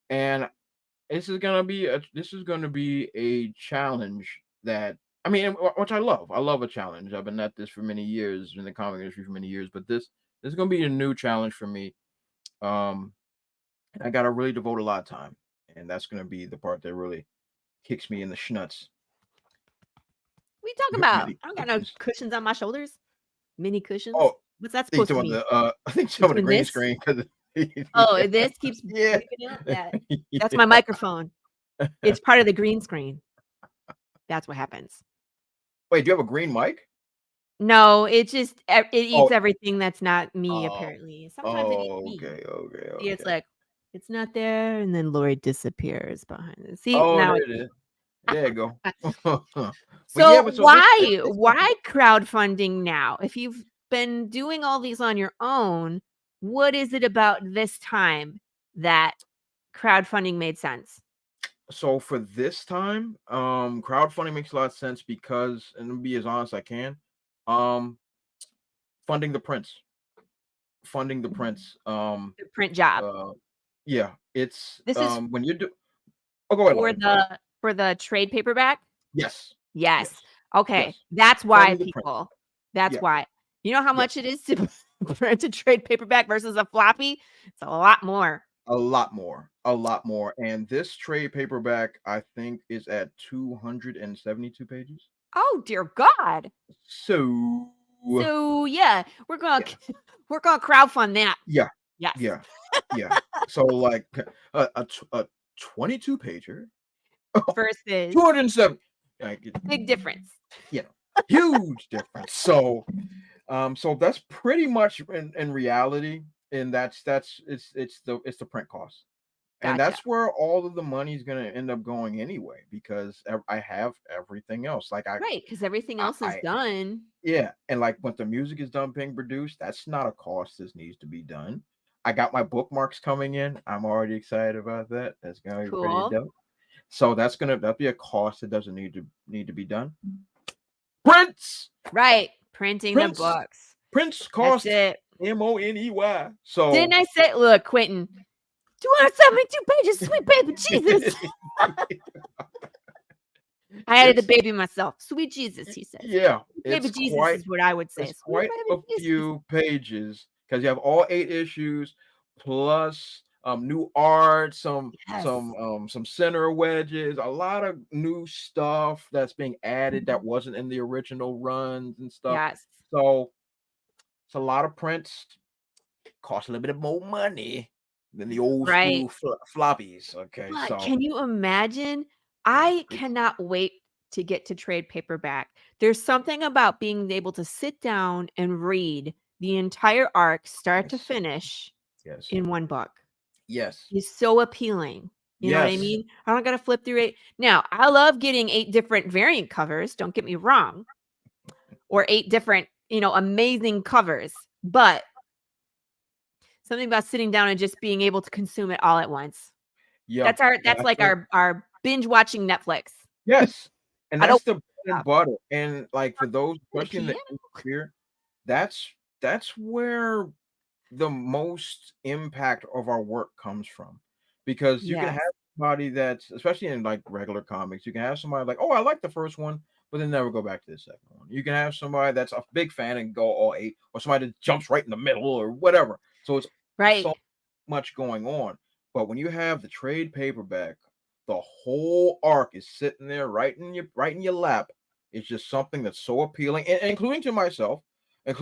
and this is gonna be a challenge that which I love. I love a challenge. I've been at this for many years in the comic industry for many years, but this is gonna be a new challenge for me. I gotta really devote a lot of time, and that's gonna be the part that really kicks me in the schnuts. What are you talking about? I don't got no cushions on my shoulders. Mini cushions. Oh, what's that supposed to mean? I think some of the green screen because. Oh, this keeps that's my microphone. It's part of the green screen. That's what happens. Wait, do you have a green mic? No, it eats everything that's not me. Apparently, sometimes it eats me. Okay. See, it's like it's not there, and then Laurie disappears behind it. See, now now it is. There you go. So why crowdfunding now? If you've been doing all these on your own, what is it about this time that crowdfunding made sense? So for this time, crowdfunding makes a lot of sense because, and to be as honest as I can, funding the prints. The print job. It's this is when you do. Oh, go ahead. For the trade paperback. Yes. Okay, yes. That's why people. That's why. You know how much it is to print a trade paperback versus a floppy? It's a lot more. A lot more. And this trade paperback, I think, is at 272 pages. Oh dear God. So yeah, we're gonna crowdfund that. Yeah. Yes. Yeah. So like a 22 pager versus 207. Big difference. Huge difference. So that's pretty much in reality, and it's the print cost. And that's where all of the money is going to end up going anyway, because I have everything else. Right, because everything else is done. Yeah, and like when the music is done being produced, that's not a cost that needs to be done. I got my bookmarks coming in. I'm already excited about that. That's gonna be pretty dope. So that'll be a cost that doesn't need to be done. Prints, right? Printing the books. Prints cost MONEY. So didn't I say, look, Quentin? 272 pages, sweet baby Jesus. I added the baby myself. Sweet Jesus, he says. Yeah, Baby it's Jesus quite is what I would say. it's Sweet quite baby a Jesus. few pages because you have all 8 issues plus new art, some center wedges, a lot of new stuff that's being added that wasn't in the original runs and stuff. Yes. So it's a lot of prints. Cost a little bit more money than the old school floppies. Okay, But so can you imagine? I cannot wait to get to trade paperback. There's something about being able to sit down and read the entire arc, start to finish, in one book. Yes. Is so appealing. You know what I mean? I don't gotta flip through 8. Now, I love getting 8 different variant covers, don't get me wrong. Or 8 different, amazing covers. But something about sitting down and just being able to consume it all at once. Yeah. That's like our binge watching Netflix. Yes. And I that's don't the bread and butter. And like for those, especially in the career, that's where the most impact of our work comes from. Because you can have somebody that's, especially in like regular comics, you can have somebody like, oh, I like the first one, but then never go back to the second one. You can have somebody that's a big fan and go all 8, or somebody that jumps right in the middle or whatever. So it's so much going on. But when you have the trade paperback, the whole arc is sitting there right in your lap. It's just something that's so appealing, and including myself. I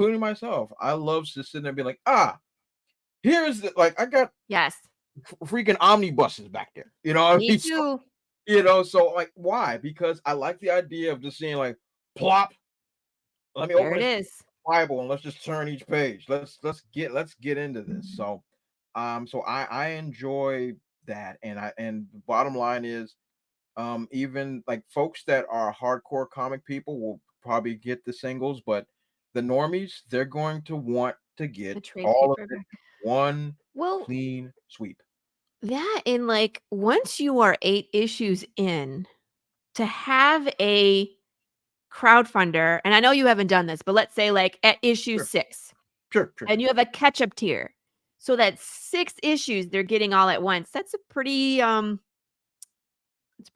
love just sitting there and being like, here's the I got freaking omnibuses back there. You know what I Me mean? too. So like why? Because I like the idea of just seeing like plop. Let me There open it this is. Bible and let's just turn each page. Let's get into this. So I enjoy that, and the bottom line is even like folks that are hardcore comic people will probably get the singles, but the normies, they're going to want to get all of it in one clean sweep. That in like once you are 8 issues in, to have a crowdfunder, and I know you haven't done this, but let's say like at issue 6. Sure. And you have a catch-up tier. So that 6 issues they're getting all at once. That's a pretty it's a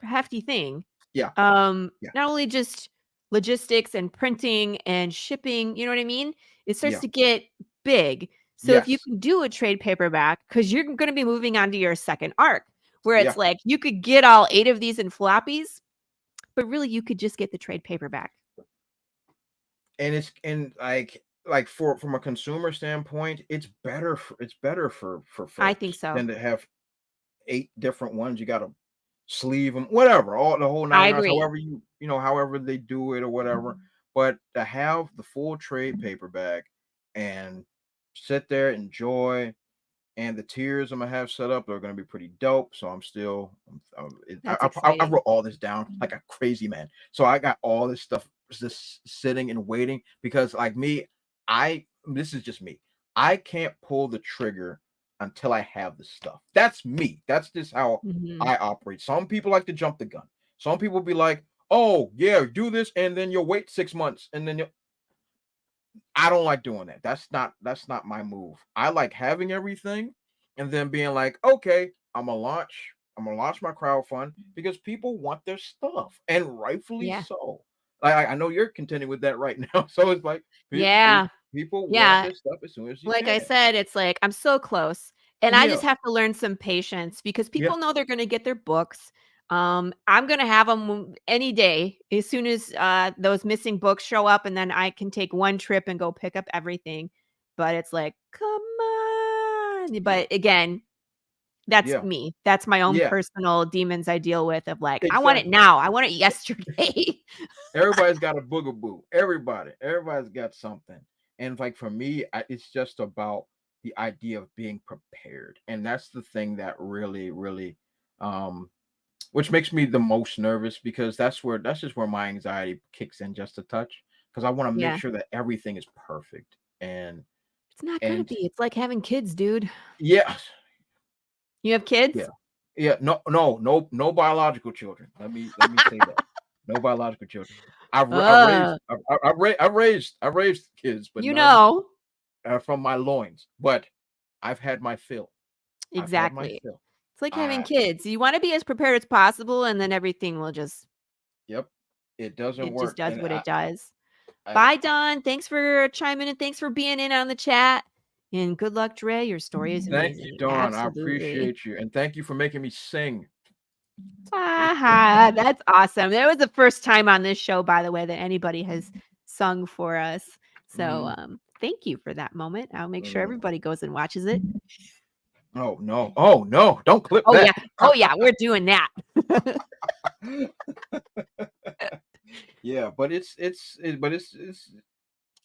hefty thing. Yeah. Not only just logistics and printing and shipping, you know what I mean? It starts to get big. So if you can do a trade paperback, because you're going to be moving on to your second arc, where it's like you could get all 8 of these in floppies, but really you could just get the trade paperback. And it's like from a consumer standpoint, it's better for folks I think so. than to have 8 different ones. You got to sleeve them, whatever, the whole 9 I yards, agree. however however they do it or whatever. But to have the full trade paperback and sit there, enjoy, and the tiers I'm gonna have set up are gonna be pretty dope. So I wrote all this down like a crazy man. So I got all this stuff just sitting and waiting because like me, this is just me. I can't pull the trigger until I have the stuff. That's me. That's just how I operate. Some people like to jump the gun. Some people be like, oh yeah, do this, and then you'll wait 6 months, and then I don't like doing that. That's not my move. I like having everything and then being like, okay, I'm gonna launch my crowdfund because people want their stuff, and rightfully so. I know you're contending with that right now. So it's like people want their stuff as soon as you Like can. I said, it's like I'm so close. And I just have to learn some patience because people know they're gonna get their books. I'm gonna have them any day as soon as those missing books show up, and then I can take one trip and go pick up everything. But it's like, come on. But again, that's me. That's my own personal demons I deal with of like, I want it now. I want it yesterday. Everybody's got a boogaboo. Everybody's got something. And like for me, it's just about the idea of being prepared. And that's the thing that really, really which makes me the most nervous because that's just where my anxiety kicks in just a touch. Because I want to make sure that everything is perfect. And it's not gonna be. It's like having kids, dude. Yeah. You have kids? Yeah. No biological children. Let me say that. No biological children. I raised kids, but from my loins. But I've had my fill. I've had my Exactly. fill. It's like having kids. You want to be as prepared as possible, and then everything will just Yep, it doesn't it just work. does And what it does. I Bye, Don. Thanks for chiming in. Thanks for being in on the chat. And good luck, Dre. Your story is thank you, amazing. Dawn. I Absolutely. appreciate you, and thank you for making me sing. That's awesome. That was the first time on this show, by the way, that anybody has sung for us. So thank you for that moment. I'll make sure everybody goes and watches it. Oh no! Don't clip Oh that. yeah, we're doing that. Yeah, but it's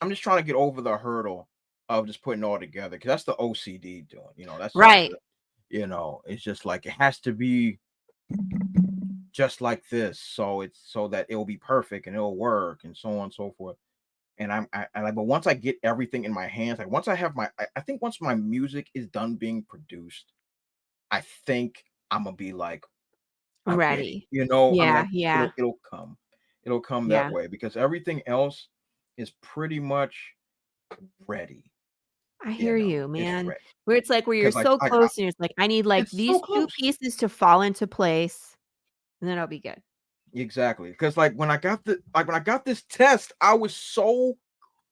I'm just trying to get over the hurdle of just putting it all together, because that's the OCD doing. That's just Right. it's just like it has to be just like this, so that it will be perfect and it'll work and so on and so forth. And but once I get everything in my hands, like once I have I think once my music is done being produced, I think I'm gonna be like Ready. I'm like, Yeah. it'll come that Yeah. way, because everything else is pretty much ready. I hear you, It's man. ready. Where it's like where you're 'Cause like so close and it's like, I need like it's so these two close. pieces to fall into place, and then I'll be good. Exactly. Because like when I got this test, I was so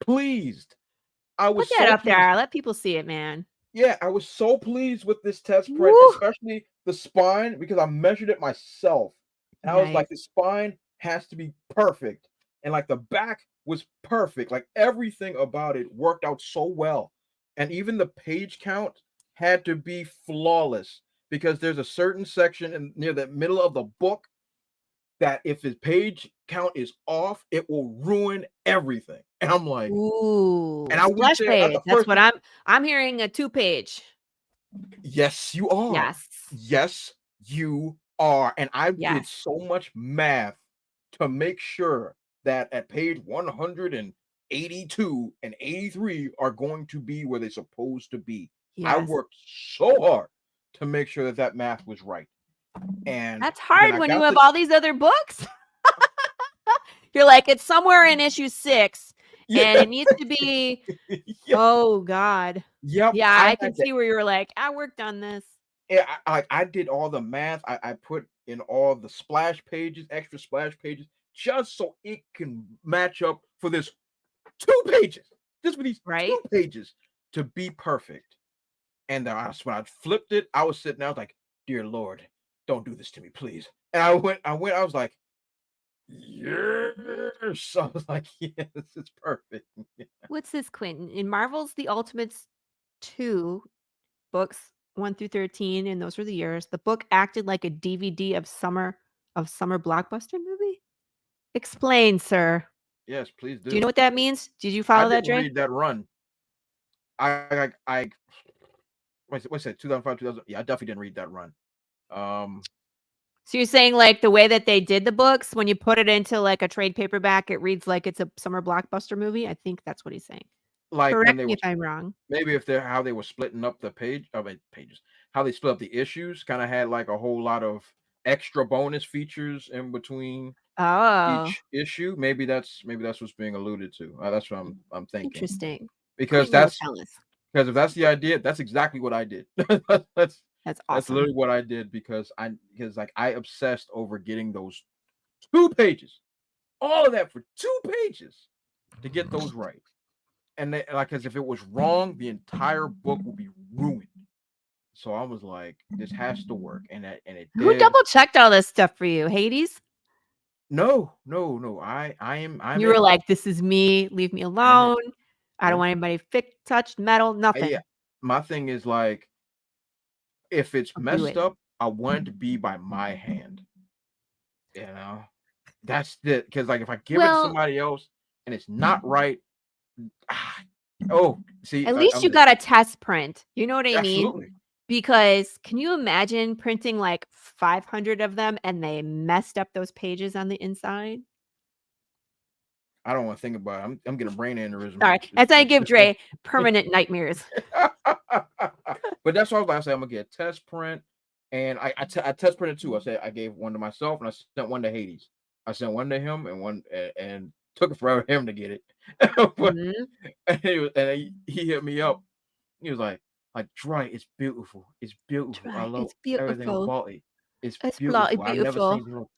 pleased. I was Put that so up pleased. there. Let people see it, man. Yeah, I was so pleased with this test print, Woo! especially the spine, because I measured it myself. And I was like, the spine has to be perfect. And like the back was perfect. Like everything about it worked out so well. And even the page count had to be flawless, because there's a certain section near the middle of the book that if his page count is off, it will ruin everything. And I'm like, Ooh, and I went splash there at page. the That's first. what I'm hearing, a 2-page. Yes, you are. Yes. Yes, you are. And I did Yes. so much math to make sure that at page 182 and 83 are going to be where they're supposed to be. I Yes. worked so hard to make sure that math was right. And That's hard when you have all these other books. You're like, it's somewhere in issue 6, and it needs to be. Oh God. Yep. Yeah, I can see where you're like, I worked on this. Yeah, I did all the math. I put in all the splash pages, extra splash pages, just so it can match up for this 2 pages. Just for these 2 pages to be perfect. And then when I flipped it, I was sitting there, I was like, dear Lord, don't do this to me, please. And I was like, yes. I was like, yes, it's perfect. What's this, Quentin? In Marvel's The Ultimates 2 books, 1 through 13, and those were the years, the book acted like a DVD of summer blockbuster movie? Explain, sir. Yes, please do. Do you know what that means? Did you follow that, Dre? I didn't read that run. What's that? 2005, 2000. Yeah, I definitely didn't read that run. So you're saying like the way that they did the books, when you put it into like a trade paperback, it reads like it's a summer blockbuster movie? I think that's what he's saying. Like Correct when they me were, if I'm wrong. maybe if they're how they were splitting up the pages, how they split up the issues, kind of had like a whole lot of extra bonus features in between each issue. Maybe that's what's being alluded to. That's what I'm thinking. Interesting. Because if that's the idea, that's exactly what I did. That's awesome. That's literally what I did, because I obsessed over getting those 2 pages, all of that for 2 pages to get those right. And because if it was wrong, the entire book would be ruined. So I was like, this has to work, and it did. Who double checked all this stuff for you, Hades? No. I am. You were like, this is me. Leave me alone. I don't want anybody touched metal. Nothing. Yeah. My thing is like, if it's messed up, I want it to be by my hand. That's it. Because like if I give it to somebody else and it's not right, see. At least you got a test print. You know what I mean? Absolutely. Because can you imagine printing like 500 of them and they messed up those pages on the inside? I don't want to think about it. I'm getting a brain aneurysm. All right. As I give Dre permanent nightmares. But that's what I was like. I said, I'm gonna get a test print, and I test printed 2. I said I gave 1 to myself, and I sent 1 to Hades. I sent 1 to him, and 1 and took it forever for him to get it. But and he hit me up. He was like, Like Dry, it's beautiful. It's beautiful. I Try. love It's everything beautiful. about it. It's It's bloody beautiful. I've never beautiful. seen it.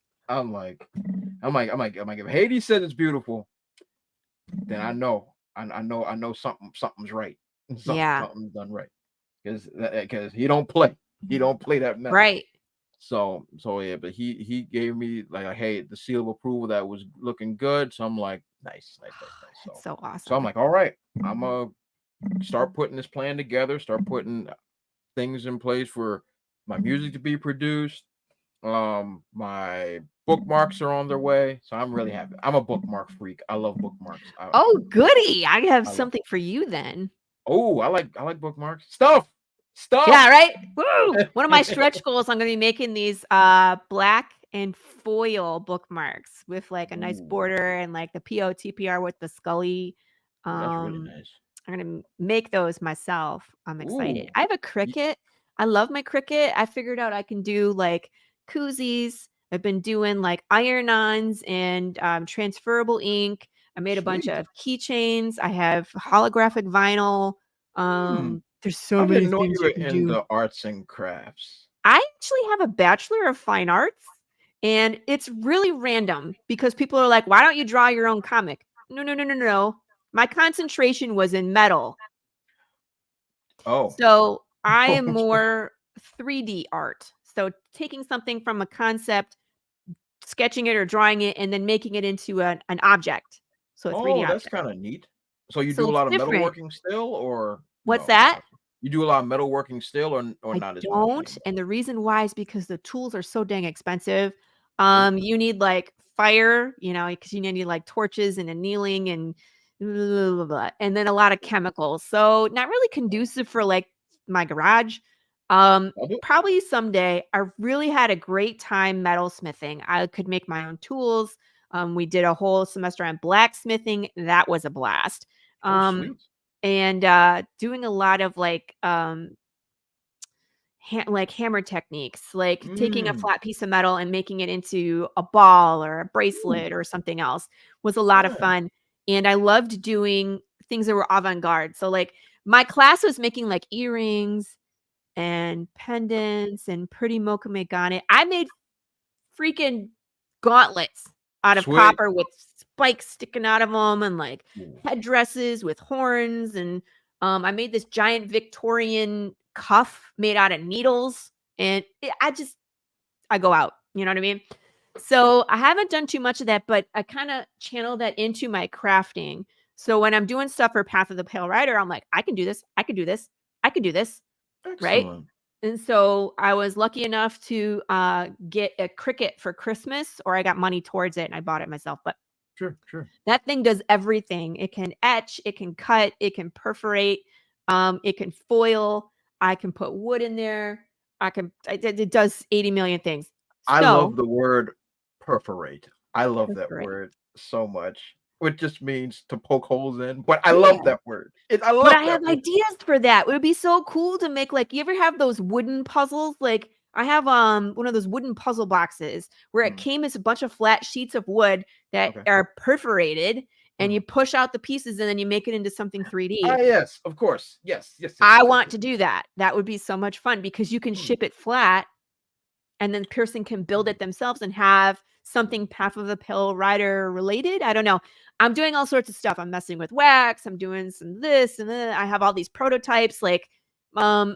I'm like, if Hades says it's beautiful, then I know something's right. Yeah. Something's done right. Because he don't play. He don't play that metal. Right. So yeah, but he gave me like, hey, the seal of approval that was looking good. So I'm like, nice. It's so awesome. So I'm like, all right, I'm gonna start putting this plan together, start putting things in place for my music to be produced. My bookmarks are on their way, so I'm really happy. I'm a bookmark freak. I love bookmarks. Oh, goody. I have love something for you then. Oh, I like bookmarks. Stuff. Yeah, right? Woo! One of my stretch goals, I'm gonna be making these black and foil bookmarks with like a nice border and like the POTPR with the Scully. That's really nice. I'm gonna make those myself. I'm excited. Ooh. I have a Cricut. I love my Cricut. I figured out I can do like koozies. I've been doing like iron-ons and transferable ink. I made a bunch Sweet. of keychains. I have holographic vinyl. There's so I many didn't know things you you were can do. into arts and crafts. I actually have a Bachelor of Fine Arts, and it's really random because people are like, why don't you draw your own comic? No. My concentration was in metal. Oh. So I am more 3D art. So taking something from a concept, sketching it or drawing it, and then making it into an object. So a 3D that's object. kind of neat. So you So do a it's lot of different. metalworking still, or What's no? that? You do a lot of metalworking still, or I not as much? don't, and the reason why is because the tools are so dang expensive. You need like fire, because you need like torches and annealing and blah, blah, blah, and then a lot of chemicals. So not really conducive for like my garage. Probably someday. I really had a great time metalsmithing. I could make my own tools. We did a whole semester on blacksmithing. That was a blast. Sweet. And doing a lot of like like hammer techniques, like taking a flat piece of metal and making it into a ball or a bracelet or something else was a lot of fun. And I loved doing things that were avant-garde. So like my class was making like earrings and pendants and pretty mocha megane. I made freaking gauntlets out of copper with spikes sticking out of them and like headdresses with horns. And I made this giant Victorian cuff made out of needles. And I go out, you know what I mean? So I haven't done too much of that, but I kind of channel that into my crafting. So when I'm doing stuff for Path of the Pale Rider, I'm like, I can do this. I can do this. I can do this. Excellent. Right? And so I was lucky enough to get a Cricut for Christmas, or I got money towards it and I bought it myself. But Sure. that thing does everything. It can etch, it can cut, it can perforate, it can foil. I can put wood in there. It does 80 million things. I love the word perforate. I love that word so much. It just means to poke holes in, but I love that word. I have ideas for that. It would be so cool to make, like, you ever have those wooden puzzles? Like I have one of those wooden puzzle boxes where it came as a bunch of flat sheets of wood that are perforated, and you push out the pieces and then you make it into something 3D. Yes, of course. Yes. I want to do that. That would be so much fun because you can ship it flat and then person can build it themselves and have something Path of the Pale Rider related. I don't know. I'm doing all sorts of stuff. I'm messing with wax. I'm doing some this and then I have all these prototypes. Like, I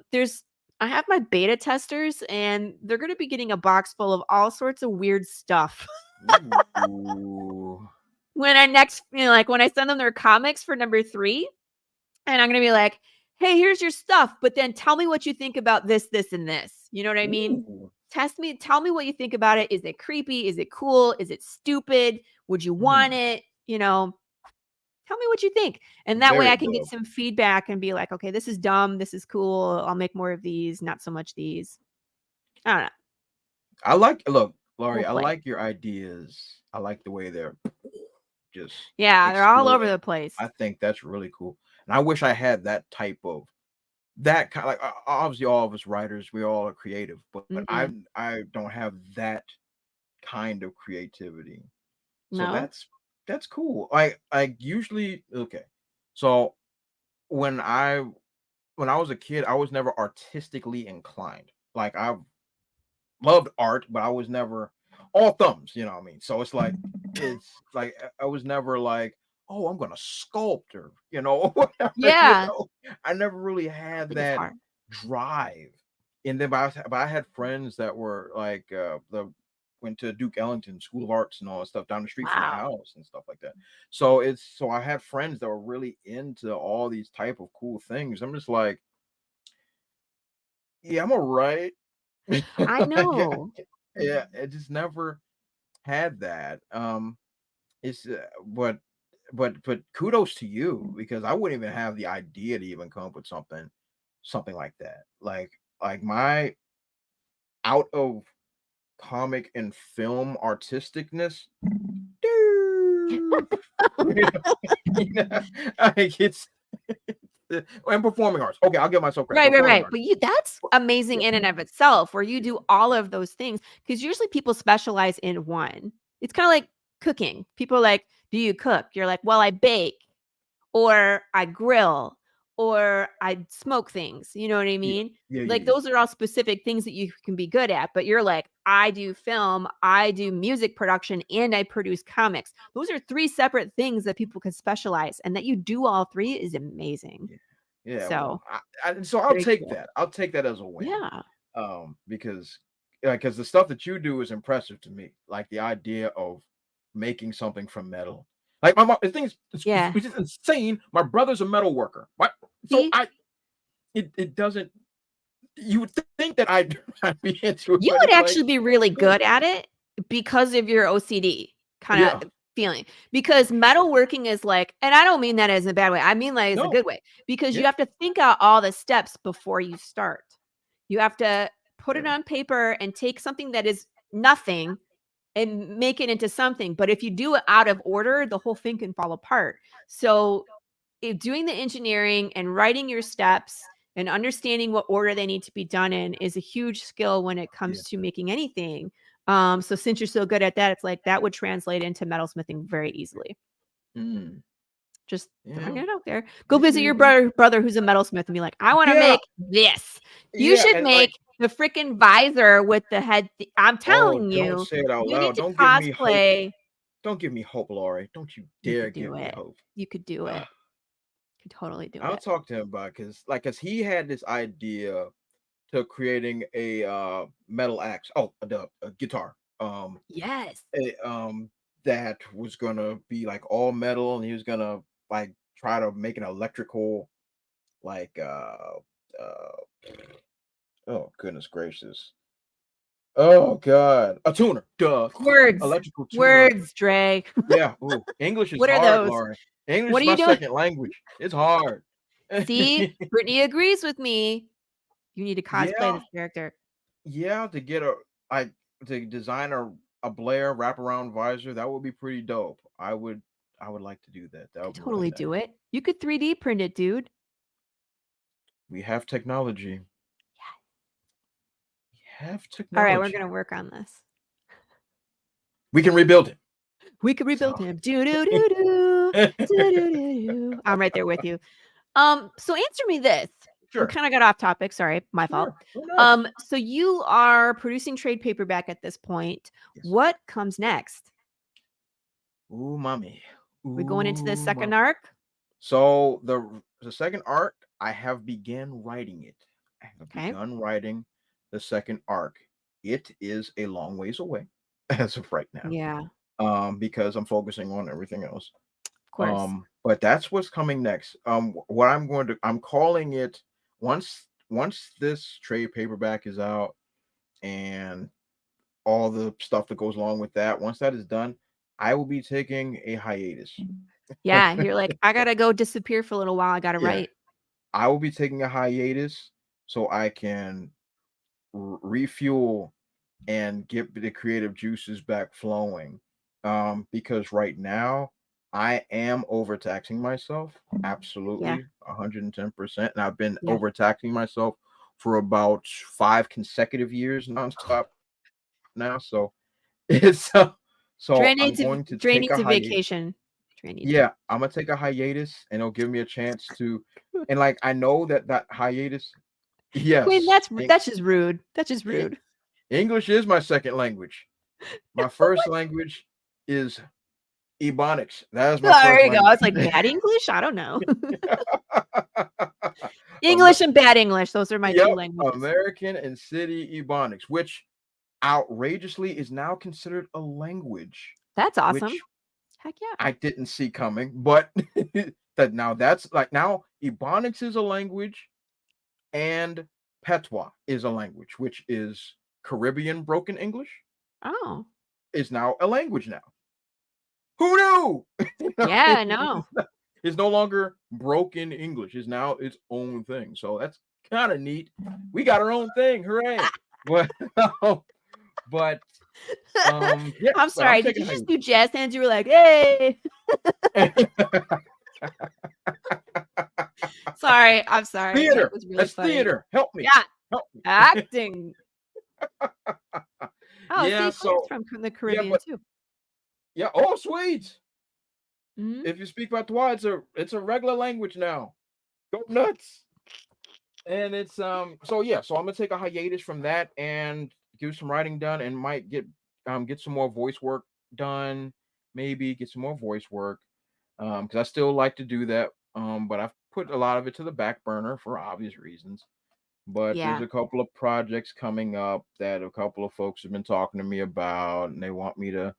have my beta testers and they're going to be getting a box full of all sorts of weird stuff. When I next, when I send them their comics for number 3, and I'm going to be like, hey, here's your stuff, but then tell me what you think about this, this, and this. You know what I mean? Tell me what you think about it. Is it creepy? Is it cool? Is it stupid? Would you want it? Tell me what you think. And that way I can get some feedback and be like, okay, this is dumb. This is cool. I'll make more of these, not so much these. I don't know. Laurie, I like your ideas. I like the way they're just. Yeah, they're all over the place. I think that's really cool. And I wish I had that type of that kind, like obviously all of us writers, we all are creative, but I don't have that kind of creativity. So that's cool. I usually so when I when I was a kid, I was never artistically inclined. Like I loved art, but I was never all thumbs, you know what I mean? So it's like I was never like, oh, I'm gonna sculpt or whatever, Yeah. I never really had that drive. And then but I had friends that were like went to Duke Ellington School of Arts and all that stuff down the street from my house and stuff like that. So I had friends that were really into all these type of cool things. I'm just like, yeah, I'm all right. I know. Yeah, I just never had that. It's but kudos to you, because I wouldn't even have the idea to even come up with something like that. Like my out of comic and film artisticness, dude. Like it's and performing arts. Okay, I'll give myself credit. Right. But that's amazing in and of itself, where you do all of those things, because usually people specialize in one. It's kind of like cooking. People are like, do you cook? You're like, well, I bake, or I grill, or I smoke things. You know what I mean? Those are all specific things that you can be good at. But you're like, I do film, I do music production, and I produce comics. Those are 3 separate things that people can specialize, and that you do all 3 is amazing. Yeah. So, so I'll take that. I'll take that as a win. Yeah. Because the stuff that you do is impressive to me. Like the idea of making something from metal. Like my mom, the thing is, it's just insane. My brother's a metal worker. So it doesn't. You would think that I'd be into it. You would actually be really good at it because of your OCD kind of feeling. Because metalworking is like, and I don't mean that as a bad way. I mean like as a good way, because you have to think out all the steps before you start. You have to put it on paper and take something that is nothing and make it into something. But if you do it out of order, the whole thing can fall apart. So doing the engineering and writing your steps and understanding what order they need to be done in is a huge skill when it comes to making anything. So since you're so good at that, it's like that would translate into metalsmithing very easily. Just throwing it out there. Go visit your brother who's a metalsmith and be like, I want to make this. You should make the freaking visor with the head. I'm telling you. Don't say it out you loud. Need to don't cosplay. Give me hope. Don't give me hope, Laurie. Don't you dare give me hope. You could do it. You could totally do it. I'll talk to him about it, because he had this idea to creating a metal axe. Oh, a guitar. Yes. That was gonna be like all metal, and he was gonna like try to make an electrical, like oh goodness gracious. Oh God, a tuner. Duh. Words. Electrical tuner. Words, Dre. Yeah. Ooh. English is what hard, are those? Laurie. English what is are my you second language. It's hard. See, Brittany agrees with me. You need to cosplay this character. Yeah, to get to design a Blair wraparound visor, that would be pretty dope. I would like to do that. That would totally do it. You could 3D print it, dude. We have technology. We have technology. All right, we're gonna work on this. We can rebuild it. We could rebuild him. Do do do do. Do do do. I'm right there with you. So answer me this. Sure. We kind of got off topic. Sorry, my fault. So you are producing trade paperback at this point. Yes. What comes next? Ooh, mommy. We're going into the second arc. So the second arc, I have began writing it. I have begun writing the second arc. It is a long ways away as of right now. Yeah. Because I'm focusing on everything else. Of course. But that's what's coming next. What I'm calling it, once this trade paperback is out and all the stuff that goes along with that, once that is done, I will be taking a hiatus. Yeah, you're like, I gotta go disappear for a little while. I gotta write. I will be taking a hiatus so I can refuel and get the creative juices back flowing. Because right now I am overtaxing myself. Absolutely. 110%. And I've been overtaxing myself for about 5 consecutive years nonstop now. So it's so Dre I'm going to Dre take needs a hiatus. vacation. I need Yeah, I'm gonna take a hiatus, and it'll give me a chance to, and like I know that hiatus. Yes, Queen, that's just rude. That's just rude. English is my second language. My first language is Ebonics. That is my There first you go. language. It's like bad English. I don't know. English and bad English. Those are my two languages. American and City Ebonics, which outrageously is now considered a language. That's awesome. Which Heck yeah. I didn't see coming, but that's like now Ebonics is a language and Patois is a language, which is Caribbean broken English. Oh. Is now a language now. Who knew? Yeah, I know. It's no longer broken English. It's now its own thing. So that's kind of neat. We got our own thing. Hooray. But yeah, I'm sorry. Did you just do jazz hands? You were like, hey. Sorry. I'm sorry. Theater. That was really That's funny. theater. Help me. Yeah. Help me. Acting. Oh, Yeah, see, so from the Caribbean too. Yeah. Oh, sweet. Mhm. If you speak Patois, it's a regular language now. Go nuts. And it's so yeah, so I'm gonna take a hiatus from that and get some writing done, and might get some more voice work done. Maybe get some more voice work. Because I still like to do that. But I've put a lot of it to the back burner for obvious reasons. But there's Yeah. a couple of projects coming up that a couple of folks have been talking to me about, and they want me to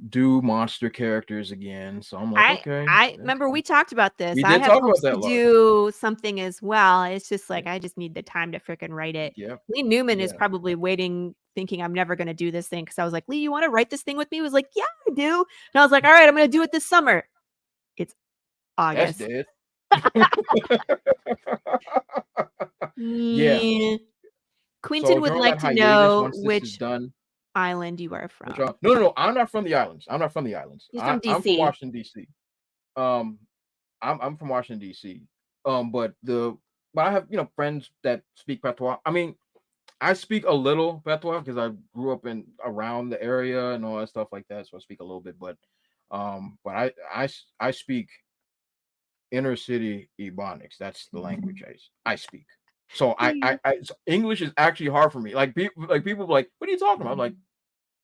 do monster characters again. So I'm like, okay. I remember we talked about this. We I did have talk about hopes that, to Laurie. do something as well. It's just like I just need the time to freaking write it. Yeah. Lee Newman is Yeah. probably waiting, thinking I'm never going to do this thing because I was like, Lee, you want to write this thing with me? He was like, yeah, I do. And I was like, all right, I'm going to do it this summer. It's That's August. dead. Yeah. Yeah. Quentin So would during like that to hiatus, know once this is which done, island you are from. no, I'm not from the islands. I'm not from the islands. He's from I'm from DC. Washington, D.C. I'm from Washington, D.C. But I have friends that speak Patois. I mean, I speak a little Patois because I grew up around the area and all that stuff like that, so I speak a little bit. But I speak inner city Ebonics. That's the language I speak. So so English is actually hard for me. Like people like, what are you talking about? I'm like,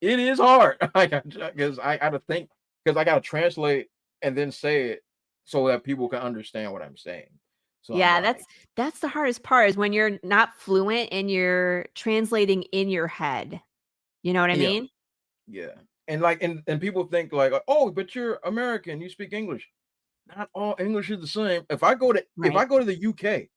it is hard. Because I got to think, because I got to translate and then say it so that people can understand what I'm saying. So Yeah, that's the hardest part is when you're not fluent and you're translating in your head. You know what I mean? Yeah. And like and people think like, oh, but you're American, you speak English. Not all English is the same. If I go to the UK,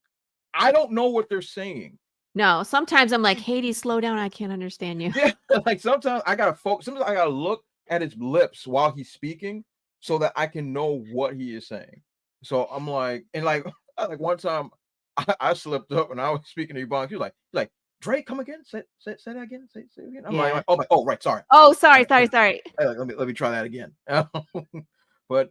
I don't know what they're saying. No, sometimes I'm like, Hades, slow down. I can't understand you. Yeah, like sometimes I gotta focus. Sometimes I gotta look at his lips while he's speaking so that I can know what he is saying. So I'm like, and like one time I slipped up and I was speaking to Ebonics. He was like, Dre, come again? Say that again. Say it again. I'm like, oh, right, sorry. Oh, sorry. Let me try that again. But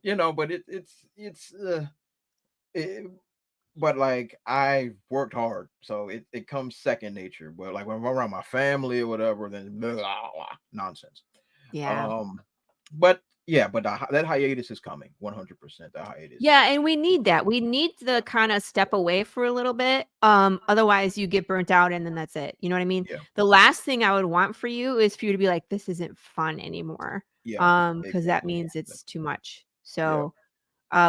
but like I worked hard, so it comes second nature. But like when I'm around my family or whatever, then blah, blah, blah, nonsense. Yeah. But that hiatus is coming 100%. The hiatus. Yeah, and we need that. We need to kind of step away for a little bit. Otherwise you get burnt out and then that's it. You know what I mean? Yeah. The last thing I would want for you is for you to be like, this isn't fun anymore. Yeah. Because that means it's too much. So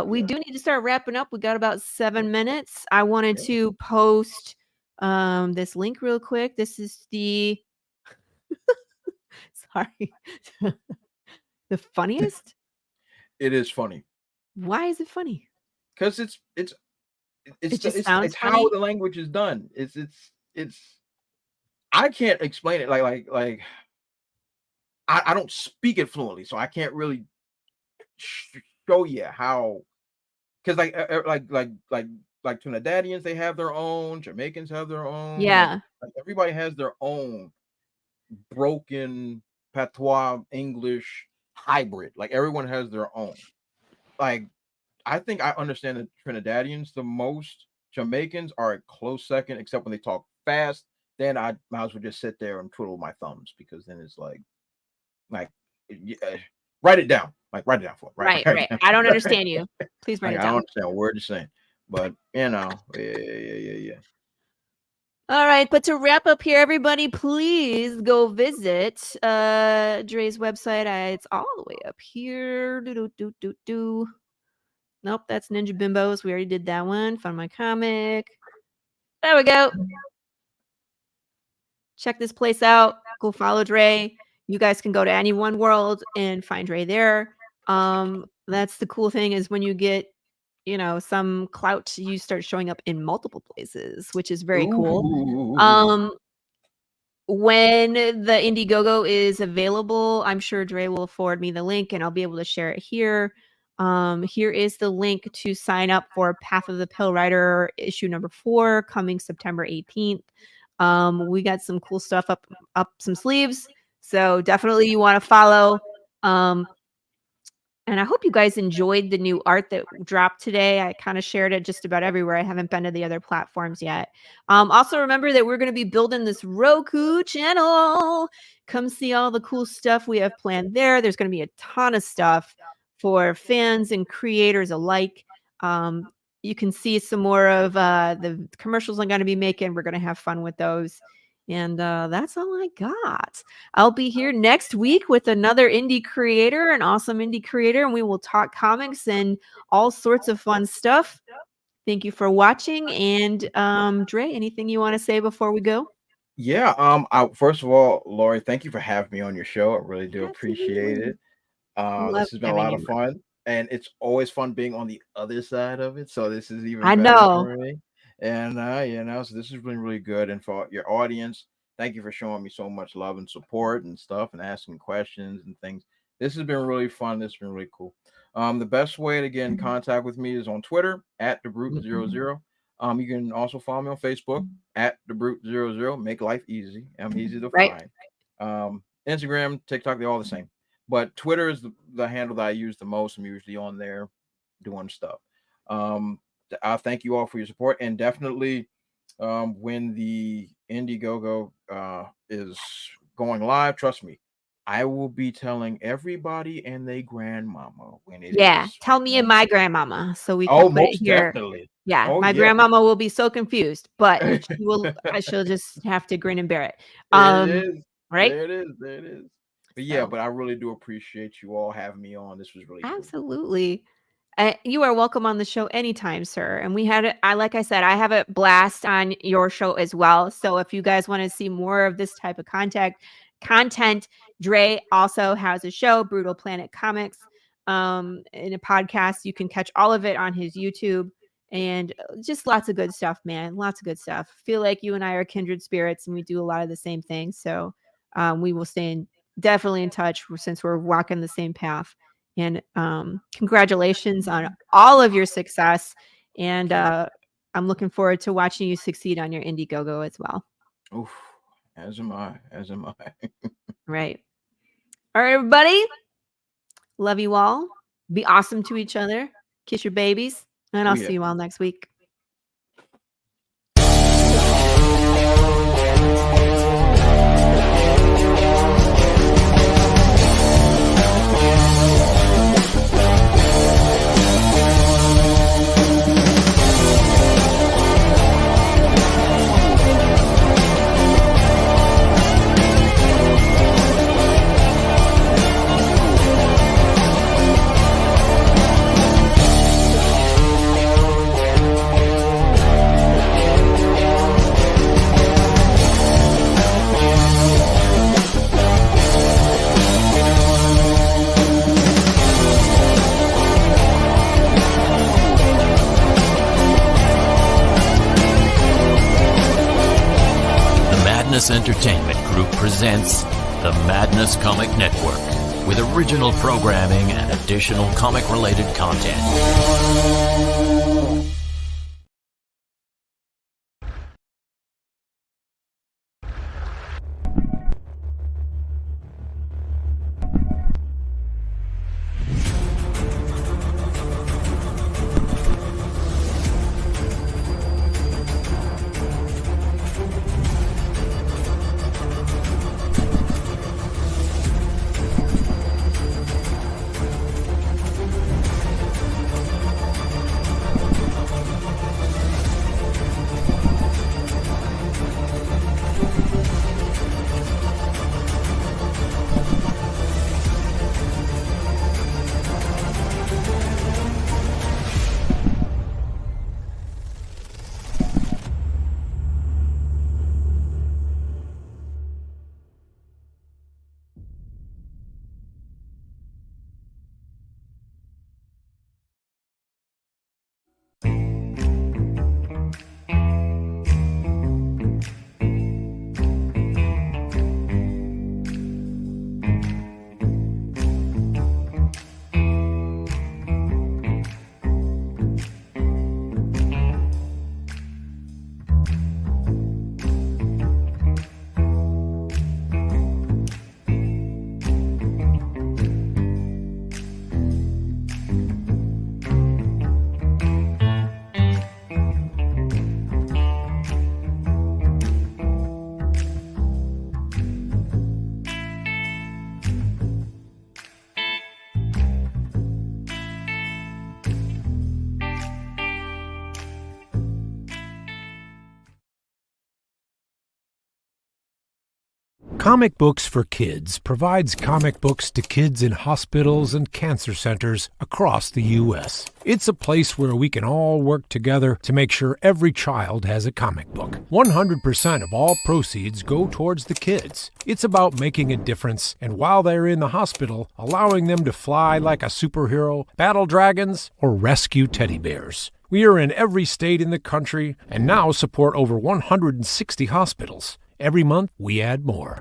we do need to start wrapping up. We got about 7 minutes. I wanted to post this link real quick. This is the sorry. The funniest? It is funny. Why is it funny? Because it's how the language is done. It's I can't explain it like I don't speak it fluently, so I can't really show you how. Because like Trinidadians, they have their own. Jamaicans have their own. Yeah. Like everybody has their own broken Patois English hybrid. Like everyone has their own. Like I think I understand the Trinidadians the most. Jamaicans are a close second, except when they talk fast. Then I might as well just sit there and twiddle my thumbs, because then it's like write it down. Like write it down for it. Right. I don't understand you. Please write it down. I don't understand a word you're saying, but yeah. All right, but to wrap up here, everybody, please go visit Dre's website. It's all the way up here. Nope, that's Ninja Bimbos. We already did that one. Find my comic. There we go. Check this place out. Go follow Dre. You guys can go to any one world and find Dre there. That's the cool thing is when you get, some clout, you start showing up in multiple places, which is very cool. When the Indiegogo is available, I'm sure Dre will forward me the link and I'll be able to share it here. Here is the link to sign up for Path of the Pale Rider issue number 4 coming September 18th. We got some cool stuff up some sleeves. So definitely you want to follow. And I hope you guys enjoyed the new art that dropped today. I kind of shared it just about everywhere. I haven't been to the other platforms yet. Also remember that we're going to be building this Roku channel. Come see all the cool stuff we have planned there. There's going to be a ton of stuff for fans and creators alike. You can see some more of the commercials I'm going to be making. We're going to have fun with those. And that's all I got. I'll be here next week with another indie creator, an awesome indie creator, and we will talk comics and all sorts of fun stuff. Thank you for watching. And Dre, anything you want to say before we go? Yeah. First of all, Laurie, thank you for having me on your show. I really do appreciate it. This has been a lot of fun, and it's always fun being on the other side of it. So this is even better for me. And so this has been really good. And for your audience, thank you for showing me so much love and support and stuff and asking questions and things. This has been really fun. This has been really cool. The best way to get in contact with me is on Twitter at TheBrute00. You can also follow me on Facebook at TheBrute00. Make life easy. I'm easy to find. Instagram, TikTok, they're all the same. But Twitter is the handle that I use the most. I'm usually on there doing stuff. I thank you all for your support, and definitely when the Indiegogo is going live, trust me, I will be telling everybody and their grandmama when it is. Tell me and my grandmama so we can put it here. Definitely. Yeah, my grandmama will be so confused, but she'll just have to grin and bear it. There it is. Right? There it is. But yeah, but I really do appreciate you all having me on. This was really absolutely. You are welcome on the show anytime, sir. And we had like I said, I have a blast on your show as well. So if you guys want to see more of this type of content, Dre also has a show, Brutal Planet Comics, in a podcast. You can catch all of it on his YouTube, and just lots of good stuff, man. Lots of good stuff. Feel like you and I are kindred spirits, and we do a lot of the same things. So we will stay definitely in touch since we're walking the same path. And congratulations on all of your success. And I'm looking forward to watching you succeed on your Indiegogo as well. Oof, as am I. Right. All right, everybody. Love you all. Be awesome to each other. Kiss your babies. And I'll see you all next week. Madness Entertainment Group presents the Madness Comic Network with original programming and additional comic-related content. Comic Books for Kids provides comic books to kids in hospitals and cancer centers across the U.S. It's a place where we can all work together to make sure every child has a comic book. 100% of all proceeds go towards the kids. It's about making a difference, and while they're in the hospital, allowing them to fly like a superhero, battle dragons, or rescue teddy bears. We are in every state in the country and now support over 160 hospitals. Every month, we add more.